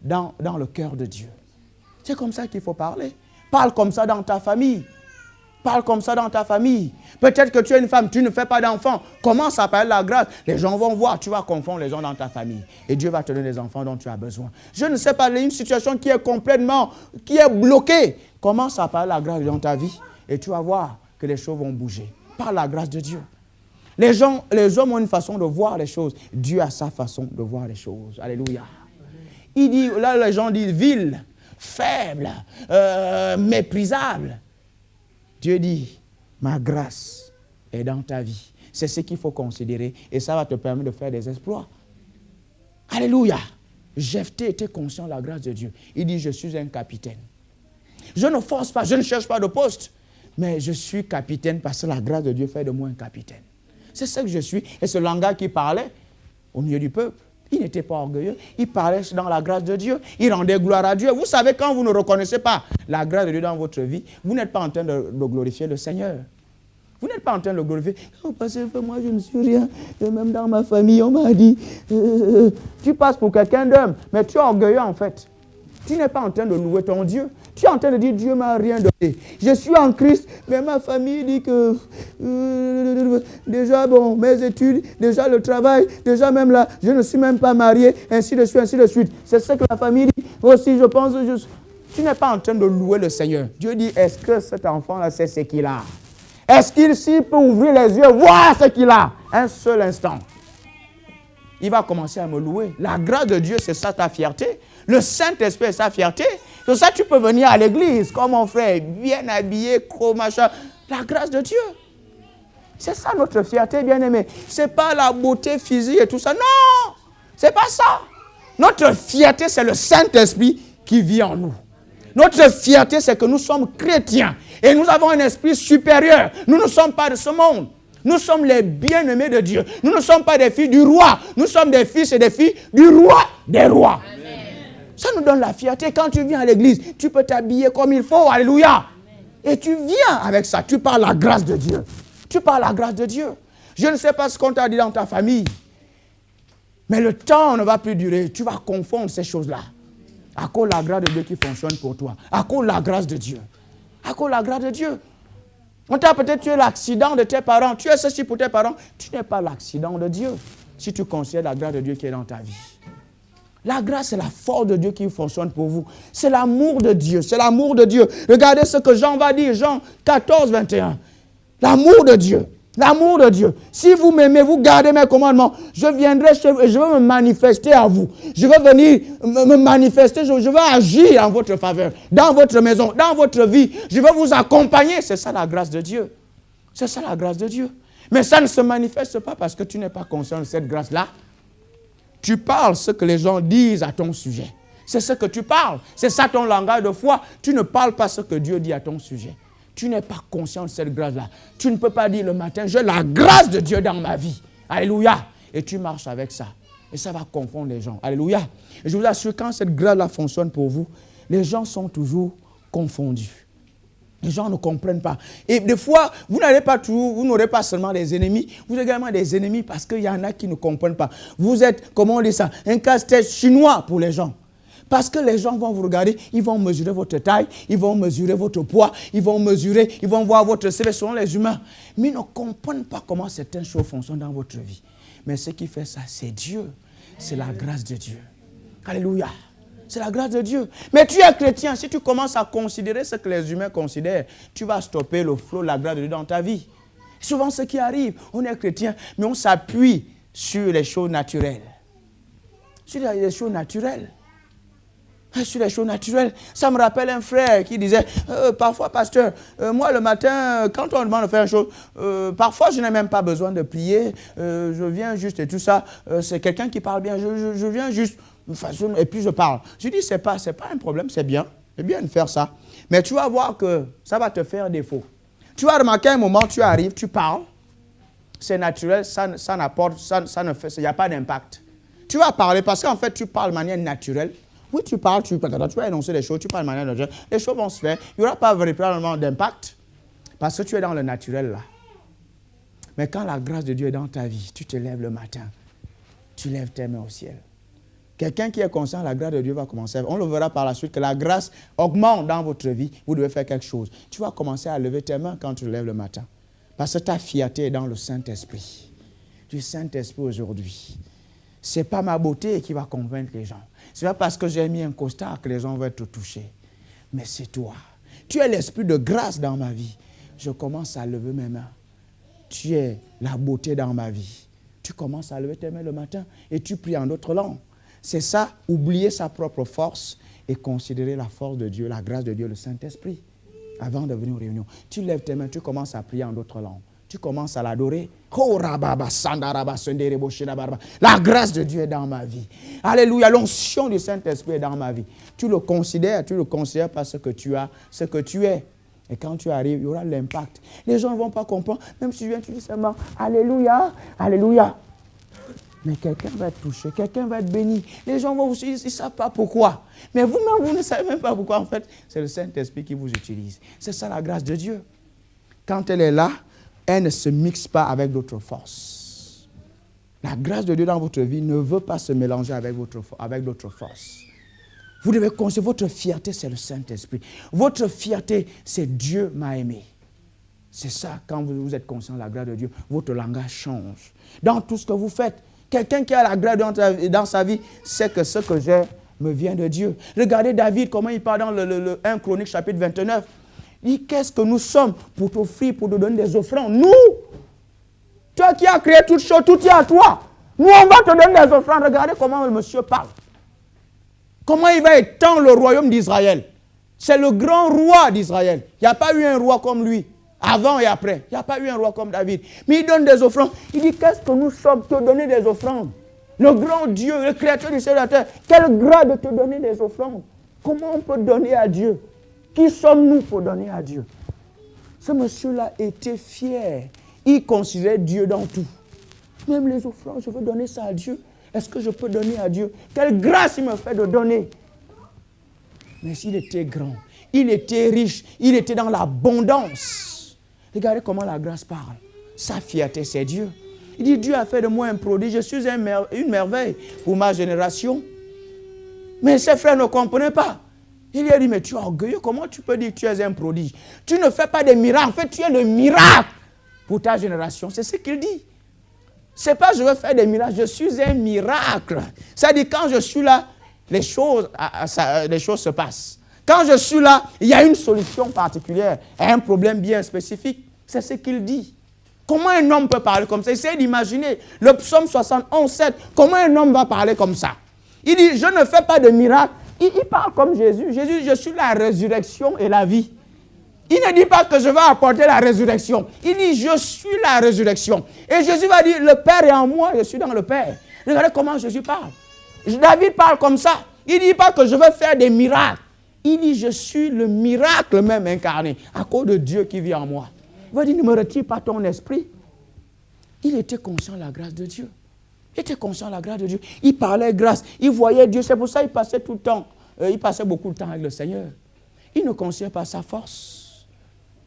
dans le cœur de Dieu. C'est comme ça qu'il faut parler. Parle comme ça dans ta famille. Parle comme ça dans ta famille. Peut-être que tu es une femme, tu ne fais pas d'enfants. Commence à parler de la grâce. Les gens vont voir, tu vas confondre les gens dans ta famille. Et Dieu va te donner les enfants dont tu as besoin. Je ne sais pas, une situation qui est complètement, qui est bloquée. Commence à parler de la grâce dans ta vie. Et tu vas voir que les choses vont bouger. Par la grâce de Dieu. Les hommes ont une façon de voir les choses. Dieu a sa façon de voir les choses. Alléluia. Il dit, là les gens disent vil, faible, méprisable. Dieu dit, ma grâce est dans ta vie. C'est ce qu'il faut considérer et ça va te permettre de faire des exploits. Alléluia. Jephthé était conscient de la grâce de Dieu. Il dit, je suis un capitaine. Je ne force pas, je ne cherche pas de poste, mais je suis capitaine parce que la grâce de Dieu fait de moi un capitaine. C'est ce que je suis. Et ce langage qui parlait au milieu du peuple, il n'était pas orgueilleux. Il parlait dans la grâce de Dieu. Il rendait gloire à Dieu. Vous savez, quand vous ne reconnaissez pas la grâce de Dieu dans votre vie, vous n'êtes pas en train de glorifier le Seigneur. Vous n'êtes pas en train de le glorifier. Oh, parce que moi, je ne suis rien. Et même dans ma famille, on m'a dit, tu passes pour quelqu'un d'homme, mais tu es orgueilleux en fait. Tu n'es pas en train de louer ton Dieu. Tu es en train de dire, Dieu ne m'a rien donné. Je suis en Christ, mais ma famille dit que déjà, bon, mes études, déjà le travail, déjà même là, je ne suis même pas marié, ainsi de suite, ainsi de suite. C'est ce que la famille dit. Aussi, je pense, tu n'es pas en train de louer le Seigneur. Dieu dit, est-ce que cet enfant-là sait ce qu'il a? Est-ce qu'il s'il peut ouvrir les yeux, voir ce qu'il a? Un seul instant. Il va commencer à me louer. La grâce de Dieu, c'est ça ta fierté. Le Saint-Esprit, c'est sa fierté. C'est ça tu peux venir à l'église, comme mon frère, bien habillé, machin. La grâce de Dieu. C'est ça notre fierté, bien-aimé. Ce n'est pas la beauté physique et tout ça. Non, ce n'est pas ça. Notre fierté, c'est le Saint-Esprit qui vit en nous. Notre fierté, c'est que nous sommes chrétiens et nous avons un esprit supérieur. Nous ne sommes pas de ce monde. Nous sommes les bien-aimés de Dieu. Nous ne sommes pas des filles du roi. Nous sommes des fils et des filles du roi des rois. Amen. Ça nous donne la fierté. Quand tu viens à l'église, tu peux t'habiller comme il faut. Alléluia. Et tu viens avec ça. Tu parles la grâce de Dieu. Tu parles la grâce de Dieu. Je ne sais pas ce qu'on t'a dit dans ta famille. Mais le temps ne va plus durer. Tu vas confondre ces choses-là. À cause de la grâce de Dieu qui fonctionne pour toi. À cause de la grâce de Dieu. À cause de la grâce de Dieu. On t'a peut-être tué l'accident de tes parents. Tu es ceci pour tes parents. Tu n'es pas l'accident de Dieu. Si tu considères la grâce de Dieu qui est dans ta vie. La grâce, c'est la force de Dieu qui fonctionne pour vous. C'est l'amour de Dieu. C'est l'amour de Dieu. Regardez ce que Jean va dire. Jean 14, 21. L'amour de Dieu. L'amour de Dieu. Si vous m'aimez, vous gardez mes commandements. Je viendrai chez vous et je vais me manifester à vous. Je vais venir me manifester. Je vais agir en votre faveur. Dans votre maison, dans votre vie. Je vais vous accompagner. C'est ça la grâce de Dieu. C'est ça la grâce de Dieu. Mais ça ne se manifeste pas parce que tu n'es pas conscient de cette grâce-là. Tu parles ce que les gens disent à ton sujet. C'est ce que tu parles. C'est ça ton langage de foi. Tu ne parles pas ce que Dieu dit à ton sujet. Tu n'es pas conscient de cette grâce-là. Tu ne peux pas dire le matin, j'ai la grâce de Dieu dans ma vie. Alléluia. Et tu marches avec ça. Et ça va confondre les gens. Alléluia. Et je vous assure, quand cette grâce-là fonctionne pour vous, les gens sont toujours confondus. Les gens ne comprennent pas. Et des fois, vous n'aurez pas seulement des ennemis, vous avez également des ennemis parce qu'il y en a qui ne comprennent pas. Vous êtes, comment on dit ça, un casse-tête chinois pour les gens. Parce que les gens vont vous regarder, ils vont mesurer votre taille, ils vont mesurer votre poids, ils vont voir votre CV selon les humains. Mais ils ne comprennent pas comment certaines choses fonctionnent dans votre vie. Mais ce qui fait ça, c'est Dieu. C'est la grâce de Dieu. Alléluia. C'est la grâce de Dieu. Mais tu es chrétien, si tu commences à considérer ce que les humains considèrent, tu vas stopper le flot de la grâce de Dieu dans ta vie. Souvent ce qui arrive, on est chrétien, mais on s'appuie sur les choses naturelles. Sur les choses naturelles. Sur les choses naturelles. Ça me rappelle un frère qui disait, parfois, pasteur, moi le matin, quand on me demande de faire une chose, parfois je n'ai même pas besoin de prier, je viens juste et tout ça, c'est quelqu'un qui parle bien, je viens juste, et puis je parle. Je dis, c'est pas un problème, c'est bien de faire ça, mais tu vas voir que ça va te faire défaut. Tu vas remarquer un moment, tu arrives, tu parles, c'est naturel, ça n'apporte, il n'y a pas d'impact. Tu vas parler parce qu'en fait, tu parles de manière naturelle. Oui, tu parles, tu vas énoncer les choses, tu parles de manière naturelle. Les choses vont se faire. Il n'y aura pas véritablement d'impact parce que tu es dans le naturel là. Mais quand la grâce de Dieu est dans ta vie, tu te lèves le matin, tu lèves tes mains au ciel. Quelqu'un qui est conscient de la grâce de Dieu va commencer. On le verra par la suite que la grâce augmente dans votre vie. Vous devez faire quelque chose. Tu vas commencer à lever tes mains quand tu te lèves le matin. Parce que ta fierté est dans le Saint-Esprit. Du Saint-Esprit aujourd'hui. Ce n'est pas ma beauté qui va convaincre les gens. Ce n'est pas parce que j'ai mis un costard que les gens vont être touchés. Mais c'est toi. Tu es l'esprit de grâce dans ma vie. Je commence à lever mes mains. tu es la beauté dans ma vie. Tu commences à lever tes mains le matin et tu pries en d'autres langues. C'est ça, oublier sa propre force et considérer la force de Dieu, la grâce de Dieu, le Saint-Esprit. Avant de venir aux réunions, tu lèves tes mains, tu commences à prier en d'autres langues. Tu commences à l'adorer. La grâce de Dieu est dans ma vie. Alléluia, l'onction du Saint-Esprit est dans ma vie. Tu le considères parce que tu as, ce que tu es. Et quand tu arrives, il y aura l'impact. Les gens ne vont pas comprendre. Même si tu viens, tu dis seulement Alléluia, Alléluia. Mais quelqu'un va être touché, quelqu'un va être béni. Les gens vont vous dire, ils ne savent pas pourquoi. Mais vous-même, vous ne savez même pas pourquoi. En fait, c'est le Saint-Esprit qui vous utilise. C'est ça la grâce de Dieu. Quand elle est là, elle ne se mixe pas avec d'autres forces. La grâce de Dieu dans votre vie ne veut pas se mélanger avec d'autres forces. Vous devez considérer votre fierté, c'est le Saint-Esprit. Votre fierté, c'est Dieu m'a aimé. C'est ça, quand vous êtes conscient de la grâce de Dieu, votre langage change. Dans tout ce que vous faites, quelqu'un qui a la grâce dans sa vie sait que ce que j'ai me vient de Dieu. Regardez David, comment il parle dans le 1 Chronique chapitre 29. Il dit, qu'est-ce que nous sommes pour t'offrir, pour te donner des offrandes? Nous, toi qui as créé toutes choses, tout est à toi. Nous, on va te donner des offrandes. Regardez comment le monsieur parle. Comment il va étendre le royaume d'Israël. C'est le grand roi d'Israël. Il n'y a pas eu un roi comme lui, avant et après. Il n'y a pas eu un roi comme David. Mais il donne des offrandes. Il dit, qu'est-ce que nous sommes pour te donner des offrandes? Le grand Dieu, le créateur du ciel et de la terre, quel grade de te donner des offrandes? Comment on peut donner à Dieu? Qui sommes-nous pour donner à Dieu? Ce monsieur-là était fier. Il considérait Dieu dans tout. Même les offrandes, je veux donner ça à Dieu. Est-ce que je peux donner à Dieu? Quelle grâce il me fait de donner. Mais s'il était grand, il était riche, il était dans l'abondance. Regardez comment la grâce parle. Sa fierté, c'est Dieu. Il dit, Dieu a fait de moi un prodige, je suis une merveille pour ma génération. Mais ses frères ne comprenaient pas. Il lui a dit, mais tu es orgueilleux, comment tu peux dire que tu es un prodige? Tu ne fais pas des miracles, en fait tu es le miracle pour ta génération. C'est ce qu'il dit. Ce n'est pas je veux faire des miracles, je suis un miracle. C'est-à-dire quand je suis là, les choses se passent. Quand je suis là, il y a une solution particulière à un problème bien spécifique. C'est ce qu'il dit. Comment un homme peut parler comme ça? Essayez d'imaginer le psaume 71, 7. Comment un homme va parler comme ça? Il dit, je ne fais pas de miracle. Il parle comme Jésus. Jésus, je suis la résurrection et la vie. Il ne dit pas que je vais apporter la résurrection. Il dit, je suis la résurrection. Et Jésus va dire, le Père est en moi, je suis dans le Père. Regardez comment Jésus parle. David parle comme ça. Il ne dit pas que je vais faire des miracles. Il dit, je suis le miracle même incarné, à cause de Dieu qui vit en moi. Il va dire, ne me retire pas ton esprit. Il était conscient de la grâce de Dieu. Il était conscient de la grâce de Dieu. Il parlait grâce. Il voyait Dieu. C'est pour ça qu'il passait tout le temps. Il passait beaucoup de temps avec le Seigneur. Il ne considère pas sa force.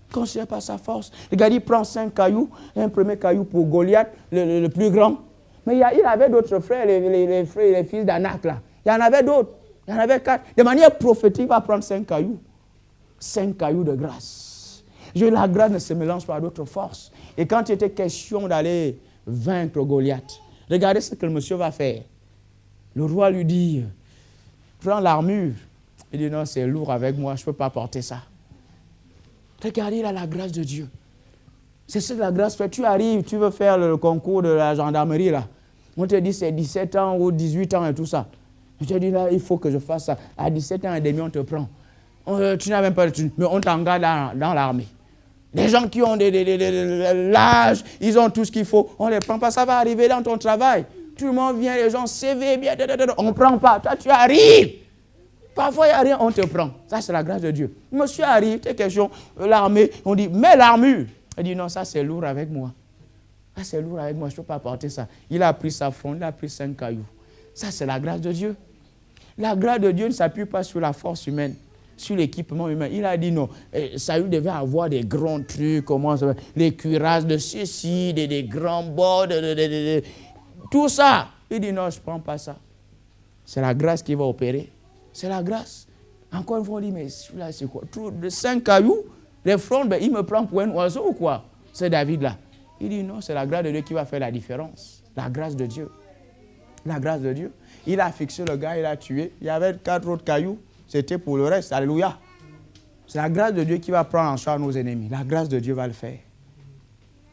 Il ne considère pas sa force. Regarde, il prend 5 cailloux. Un premier caillou pour Goliath, le plus grand. Mais il avait d'autres frères, les fils d'Anak là. Il y en avait d'autres. Il y en avait 4. De manière prophétique, il va prendre 5 cailloux. 5 cailloux de grâce. La grâce ne se mélange pas à d'autres forces. Et quand il était question d'aller vaincre Goliath, regardez ce que le monsieur va faire. Le roi lui dit, prends l'armure. Il dit, non, c'est lourd avec moi, je ne peux pas porter ça. Regardez, il a la grâce de Dieu. C'est ce que la grâce fait. Tu arrives, tu veux faire le concours de la gendarmerie, là. On te dit, c'est 17 ans ou 18 ans et tout ça. Je te dis, là, il faut que je fasse ça. À 17 ans et demi, on te prend. Tu n'as même pas de thune, mais on t'engage dans l'armée. Les gens qui ont l'âge, ils ont tout ce qu'il faut. On ne les prend pas, ça va arriver dans ton travail. Tout le monde vient, les gens CV, bien, on ne prend pas. Toi, tu arrives. Parfois, il n'y a rien, on te prend. Ça, c'est la grâce de Dieu. Monsieur arrive, c'est question, l'armée, on dit, mets l'armure. Il dit, non, ça, c'est lourd avec moi. Ça, c'est lourd avec moi, je ne peux pas porter ça. Il a pris sa fronde, il a pris 5 cailloux. Ça, c'est la grâce de Dieu. La grâce de Dieu ne s'appuie pas sur la force humaine, sur l'équipement humain. Il a dit non, Saül devait avoir des grands trucs, les cuirasses de ceci, des grands bords, tout ça. Il dit non, je ne prends pas ça. C'est la grâce qui va opérer. C'est la grâce. Encore une fois, on dit, mais celui-là, c'est quoi? De 5 cailloux, les frondes, il me prend pour un oiseau ou quoi? C'est David-là. Il dit non, c'est la grâce de Dieu qui va faire la différence. La grâce de Dieu. La grâce de Dieu. Il a fixé le gars, il a tué. Il y avait 4 autres cailloux. C'était pour le reste. Alléluia. C'est la grâce de Dieu qui va prendre en charge nos ennemis. La grâce de Dieu va le faire.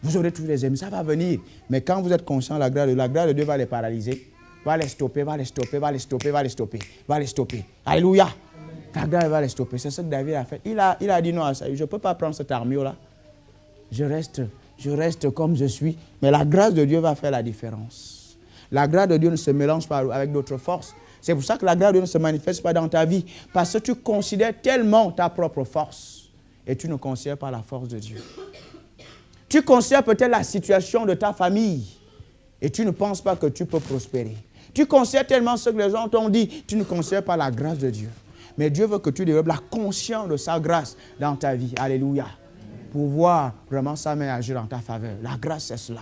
Vous aurez tous les ennemis, ça va venir. Mais quand vous êtes conscient de la grâce de Dieu va les paralyser, va les stopper, va les stopper, va les stopper, va les stopper, va les stopper. Alléluia. La grâce va les stopper. C'est ce que David a fait. Il a dit non à ça. Je ne peux pas prendre cette armure-là. Je reste comme je suis. Mais la grâce de Dieu va faire la différence. La grâce de Dieu ne se mélange pas avec d'autres forces. C'est pour ça que la grâce de Dieu ne se manifeste pas dans ta vie. Parce que tu considères tellement ta propre force. Et tu ne considères pas la force de Dieu. Tu considères peut-être la situation de ta famille. Et tu ne penses pas que tu peux prospérer. Tu considères tellement ce que les gens t'ont dit. Tu ne considères pas la grâce de Dieu. Mais Dieu veut que tu développes la conscience de sa grâce dans ta vie. Alléluia. Pour voir vraiment sa main agir en ta faveur. La grâce, c'est cela.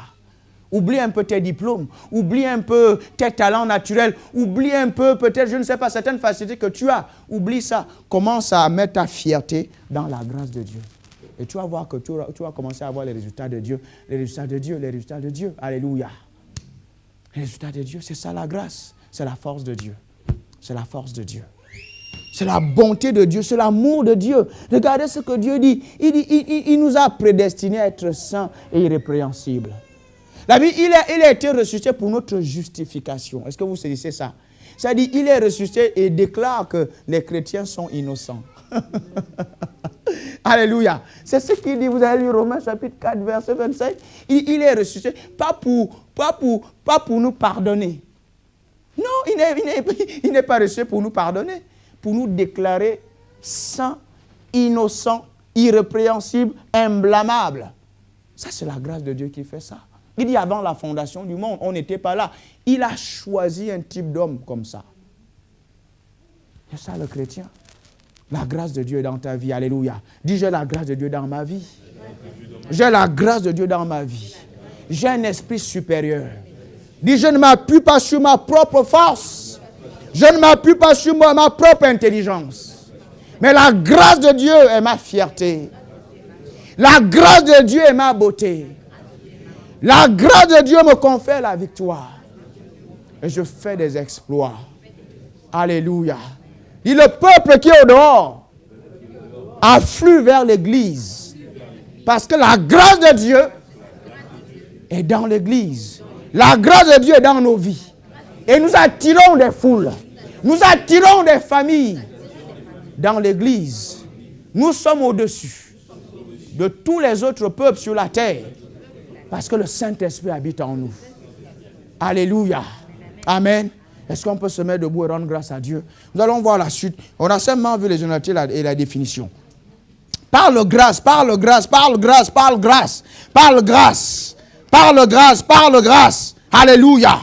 Oublie un peu tes diplômes. Oublie un peu tes talents naturels. Oublie un peu peut-être, je ne sais pas, certaines facilités que tu as. Oublie ça. Commence à mettre ta fierté dans la grâce de Dieu. Et tu vas voir que tu vas commencer à voir les résultats de Dieu. Les résultats de Dieu, les résultats de Dieu. Alléluia. Les résultats de Dieu, c'est ça la grâce. C'est la force de Dieu. C'est la force de Dieu. C'est la bonté de Dieu, c'est l'amour de Dieu. Regardez ce que Dieu dit. Il nous a prédestinés à être saints et irrépréhensibles. La vie, il a été ressuscité pour notre justification. Est-ce que vous saisissez ça? C'est-à-dire, il est ressuscité et déclare que les chrétiens sont innocents. Alléluia. C'est ce qu'il dit. Vous avez lu Romains chapitre 4, verset 25. Il est ressuscité, pas pour nous pardonner. Non, il n'est pas ressuscité pour nous pardonner. Pour nous déclarer saints, innocents, irrépréhensibles, imblâmables. Ça, c'est la grâce de Dieu qui fait ça. Il dit avant la fondation du monde, on n'était pas là. Il a choisi un type d'homme comme ça. C'est ça le chrétien. La grâce de Dieu est dans ta vie. Alléluia. Dis, j'ai la grâce de Dieu dans ma vie. J'ai la grâce de Dieu dans ma vie. J'ai un esprit supérieur. Dis, je ne m'appuie pas sur ma propre force. Je ne m'appuie pas sur moi, ma propre intelligence. Mais la grâce de Dieu est ma fierté. La grâce de Dieu est ma beauté. La grâce de Dieu me confère la victoire. Et je fais des exploits. Alléluia. Et le peuple qui est au dehors afflue vers l'église. Parce que la grâce de Dieu est dans l'église. La grâce de Dieu est dans nos vies. Et nous attirons des foules. Nous attirons des familles dans l'église. Nous sommes au-dessus de tous les autres peuples sur la terre. Parce que le Saint-Esprit habite en nous. Alléluia. Amen. Est-ce qu'on peut se mettre debout et rendre grâce à Dieu? Nous allons voir la suite. On a seulement vu les généralités et la définition. Parle grâce, parle grâce, parle grâce, parle grâce, parle grâce, parle grâce, parle grâce. Alléluia.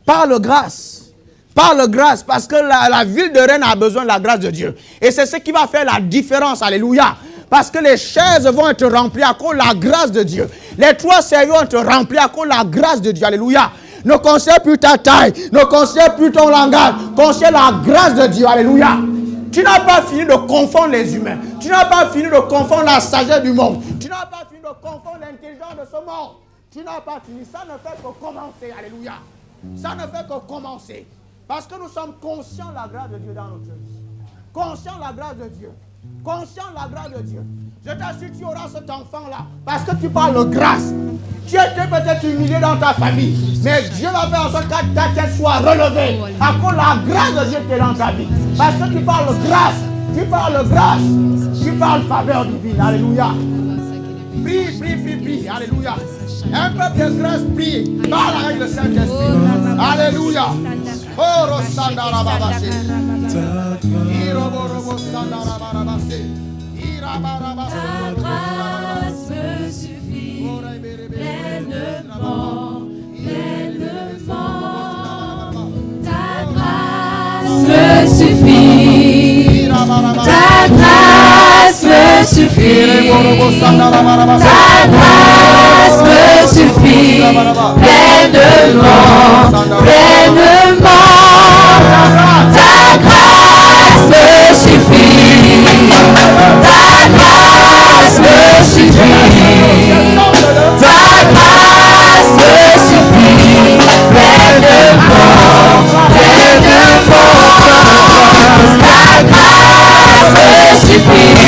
Parle grâce. Parle grâce parce que la ville de Rennes a besoin de la grâce de Dieu. Et c'est ce qui va faire la différence. Alléluia. Parce que les chaises vont être remplies à cause de la grâce de Dieu. Les 3 services vont être remplis à cause de la grâce de Dieu. Alléluia. Ne considère plus ta taille. Ne considère plus ton langage. Considère la grâce de Dieu. Alléluia. Tu n'as pas fini de confondre les humains. Tu n'as pas fini de confondre la sagesse du monde. Tu n'as pas fini de confondre l'intelligence de ce monde. Tu n'as pas fini. Ça ne fait que commencer. Alléluia. Ça ne fait que commencer. Parce que nous sommes conscients de la grâce de Dieu dans notre vie. Conscients de la grâce de Dieu. Conscients de la grâce de Dieu. Je t'assure, tu auras cet enfant-là. Parce que tu parles de grâce. Tu étais peut-être humilié dans ta famille. Mais Dieu va faire en sorte que ta tête soit relevée. À cause de la grâce de Dieu qui est dans ta vie. Parce que tu parles de grâce. Tu parles de grâce. Tu parles de faveur divine. Alléluia. Prie, prie, prie, prie. Alléluia. Un peuple de grâce prie. Parle avec le Saint-Esprit. Alléluia. Oh, Rosandara Babase. Iroborobo Sandara Barabase. Irabarabase. Ta grâce me suffit pleinement, pleinement. Ta grâce me suffit. Ta grâce me suffit. Ta grâce me suffit pleinement, pleinement. Ta grâce me suffit. Ta grâce me suffit. Ta grâce me suffit pleinement, pleinement. Ta grâce me suffit.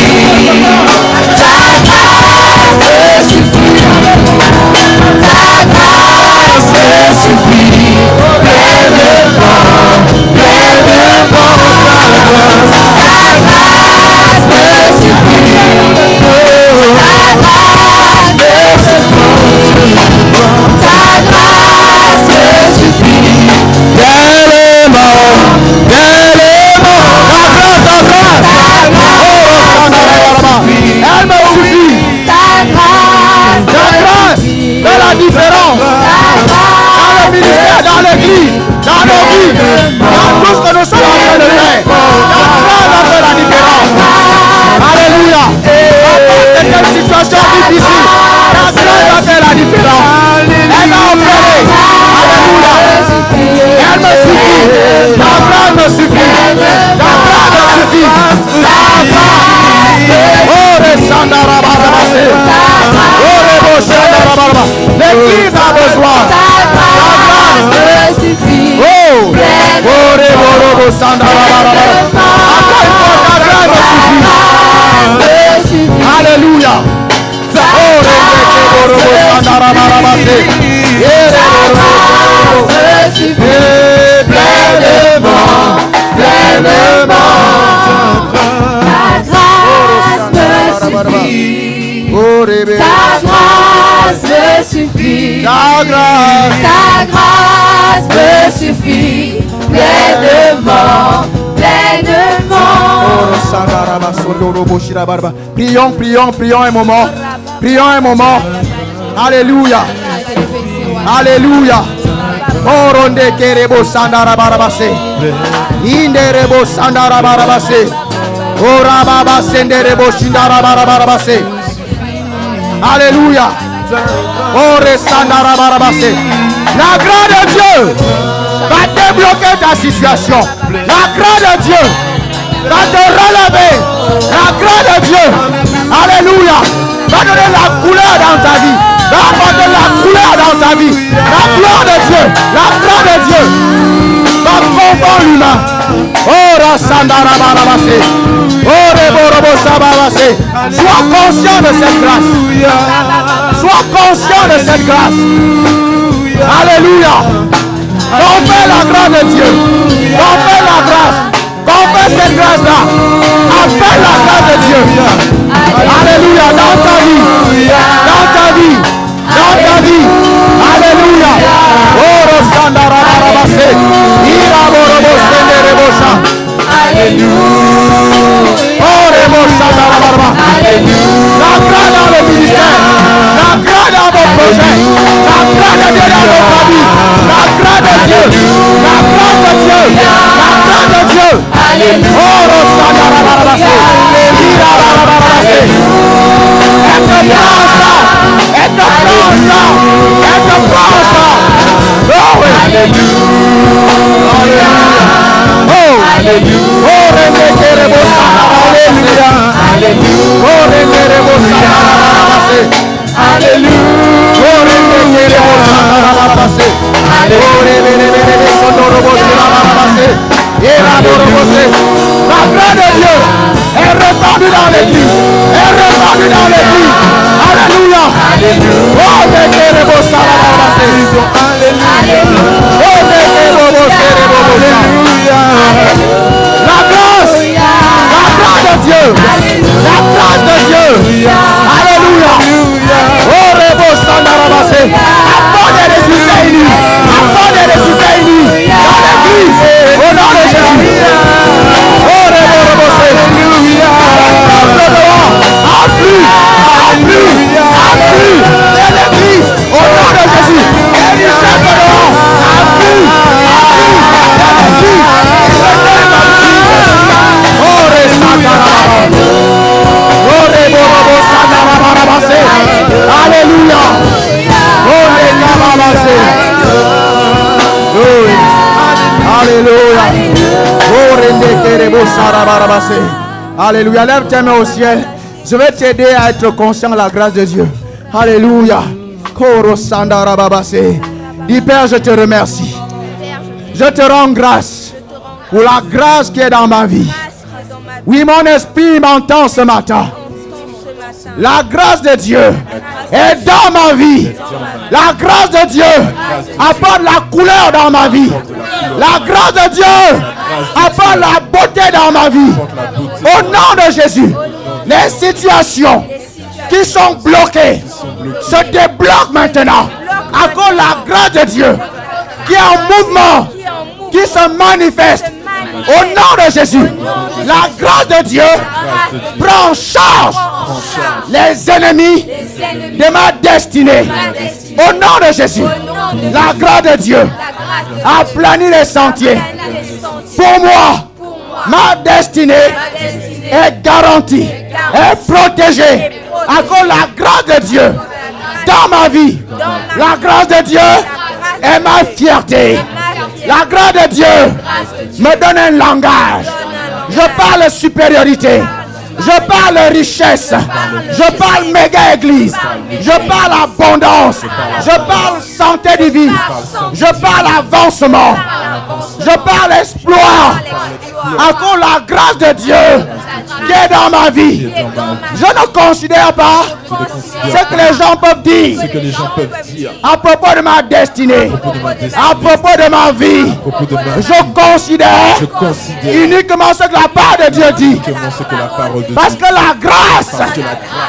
Ta grâce me suffit. la différence. Dans le ministère, dans l'église, dans nos vies, dans tout ce que nous sommes en train de faire. La grâce a fait la différence. Alléluia. Dans quelle situation difficile, la grâce a fait la différence. Elle m'a opéré. Alléluia. Elle me suffit. La grâce me suffit. La grâce me suffit. La grâce. Oh, l'église a besoin. Alléluia. Ta grâce me suffit. Ta grâce me suffit. Pleinement, pleinement. Prions un moment. Prions un moment. Alléluia. Alléluia. Oronde kerebo sandara barabase. Inderebo sandara barabase. Orababa senderebo shindara barabase. Alléluia. Ore sandara barabase. La grâce de Dieu va débloquer ta situation. La grâce de Dieu va te relever. La grâce de Dieu, alléluia, va donner la couleur dans ta vie. Va apporter la couleur dans ta vie. La gloire de Dieu, la grâce de Dieu va confondre l'humain. Oh, Rassandara barabase. Oh, Reborobo sababase. Sois conscient de cette grâce. Sois conscient de cette grâce. Alléluia. Confère la grâce de Dieu. Confère la grâce. Confère cette grâce-là. Appelle la grâce de Dieu. Alléluia. Dans ta vie. Dans ta vie. Dans ta vie. Alléluia. Oh, Rosandara barabase. Iraborobo senderebosha. Alléluia. Oh, Rebosandara baraba. La grâce dans le ministère. La grâce dans vos projets. La grâce de Dieu dans votre famille. La grâce de Dieu. La grâce de Dieu. La grâce de Dieu. Oh, Rosandara barabase. Iraborobo barabase. Elle te prend ça. Elle te prend ça. Elle te prend ça. Oh, oui. Alléluia. Oh, alléluia. Oh, Remekerebo Alléluia. Alléluia. Oh, Remekerebo Alléluia. Oh, Remekerebo la grâce de Dieu est répandue dans l'église. Est répandue dans l'église. Alléluia. Oh, Remekerebo la grâce de Dieu. La grâce de Dieu. Alléluia. Oh, Rebo Sandarabase. Apporte des résultats unis. Apporte des résultats unis dans l'église. Au nom de Jésus. Oh, Rebo Rebose. Alléluia. Afflue. De l'église. Au nom de Jésus. Et du chef de dehors. Afflue. Alléluia. Alléluia. Lève tes mains au ciel. Je vais t'aider à être conscient de la grâce de Dieu. Alléluia. Dis Père, je te remercie. Je te rends grâce pour la grâce qui est dans ma vie. Oui, mon esprit m'entend ce matin. La grâce de Dieu est dans ma vie. La grâce de Dieu apporte la couleur dans ma vie. La grâce de Dieu apporte la beauté dans ma vie. Au nom de Jésus, les situations qui sont bloquées se débloquent maintenant à cause de la grâce de Dieu qui est en mouvement, qui se manifeste. Au nom de Jésus, la grâce de Dieu prend en charge les ennemis de ma destinée. Au nom de Jésus. La grâce de Dieu aplanit les sentiers. Pour moi, ma destinée est garantie, est protégée. À cause de la grâce de Dieu dans ma vie. La grâce de Dieu est ma fierté. La grâce de Dieu me donne un langage. Je parle supériorité. Je parle richesse. Je parle méga église. Je parle abondance. Je parle santé divine. Je parle avancement. Je parle exploit. À cause de la grâce de Dieu qui est dans ma vie. Je ne considère pas ce que les gens peuvent dire à propos de ma destinée, à propos de ma vie. Je considère uniquement ce que la parole de Dieu dit. Parce que la grâce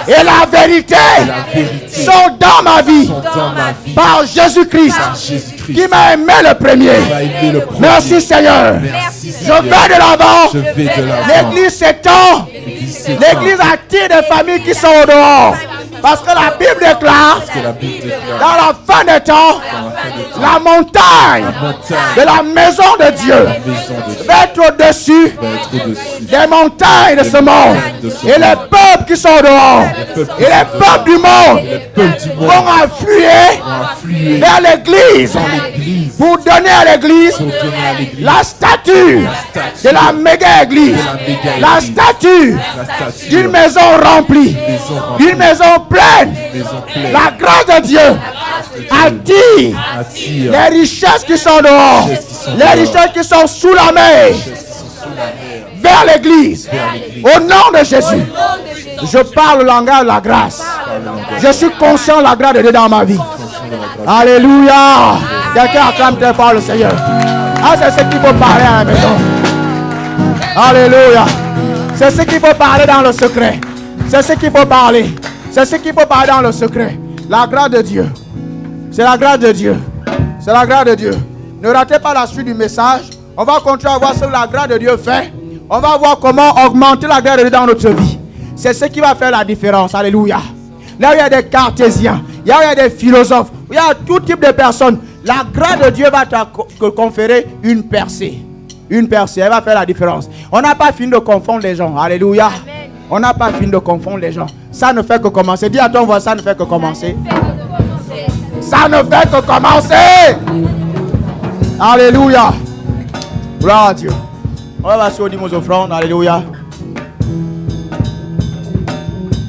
et la vérité sont dans ma vie par Jésus-Christ qui m'a aimé le premier. Merci Seigneur. Je vais de l'avant. L'église s'étend. L'église attire des familles qui sont au dehors. Parce que la Bible déclare, dans la fin des temps, la montagne de la maison de Dieu va être au-dessus des montagnes de ce monde. Et les peuples qui sont dehors, et les peuples du monde vont affluer vers l'église pour donner à l'église la statue de la méga église, la statue d'une maison remplie, d'une maison pleine. La grâce de Dieu attire les richesses qui sont dehors, les richesses qui sont sous la mer, vers l'église. Au nom de Jésus, je parle le langage de la grâce. Je suis conscient de la grâce de Dieu dans ma vie. Alléluia. Quelqu'un acclame très fort le Seigneur. Ah, c'est ce qu'il faut parler à la maison. Alléluia. C'est ce qu'il faut parler dans le secret. C'est ce qu'il faut parler. C'est ce qu'il faut parler dans le secret. La grâce de Dieu. C'est la grâce de Dieu. C'est la grâce de Dieu. Ne ratez pas la suite du message. On va continuer à voir ce que la grâce de Dieu fait. On va voir comment augmenter la grâce de Dieu dans notre vie. C'est ce qui va faire la différence. Alléluia. Là où il y a des cartésiens, là où il y a des philosophes, il y a tout type de personnes. La grâce de Dieu va te conférer une percée. Une percée, elle va faire la différence. On n'a pas fini de confondre les gens. Alléluia. Amen. On n'a pas fini de confondre les gens. Ça ne fait que commencer. Dis à ton voisin, ça ne fait que commencer. Ça ne fait que commencer. Alléluia. Gloire à Dieu. On va passer au niveau aux offrandes. Alléluia.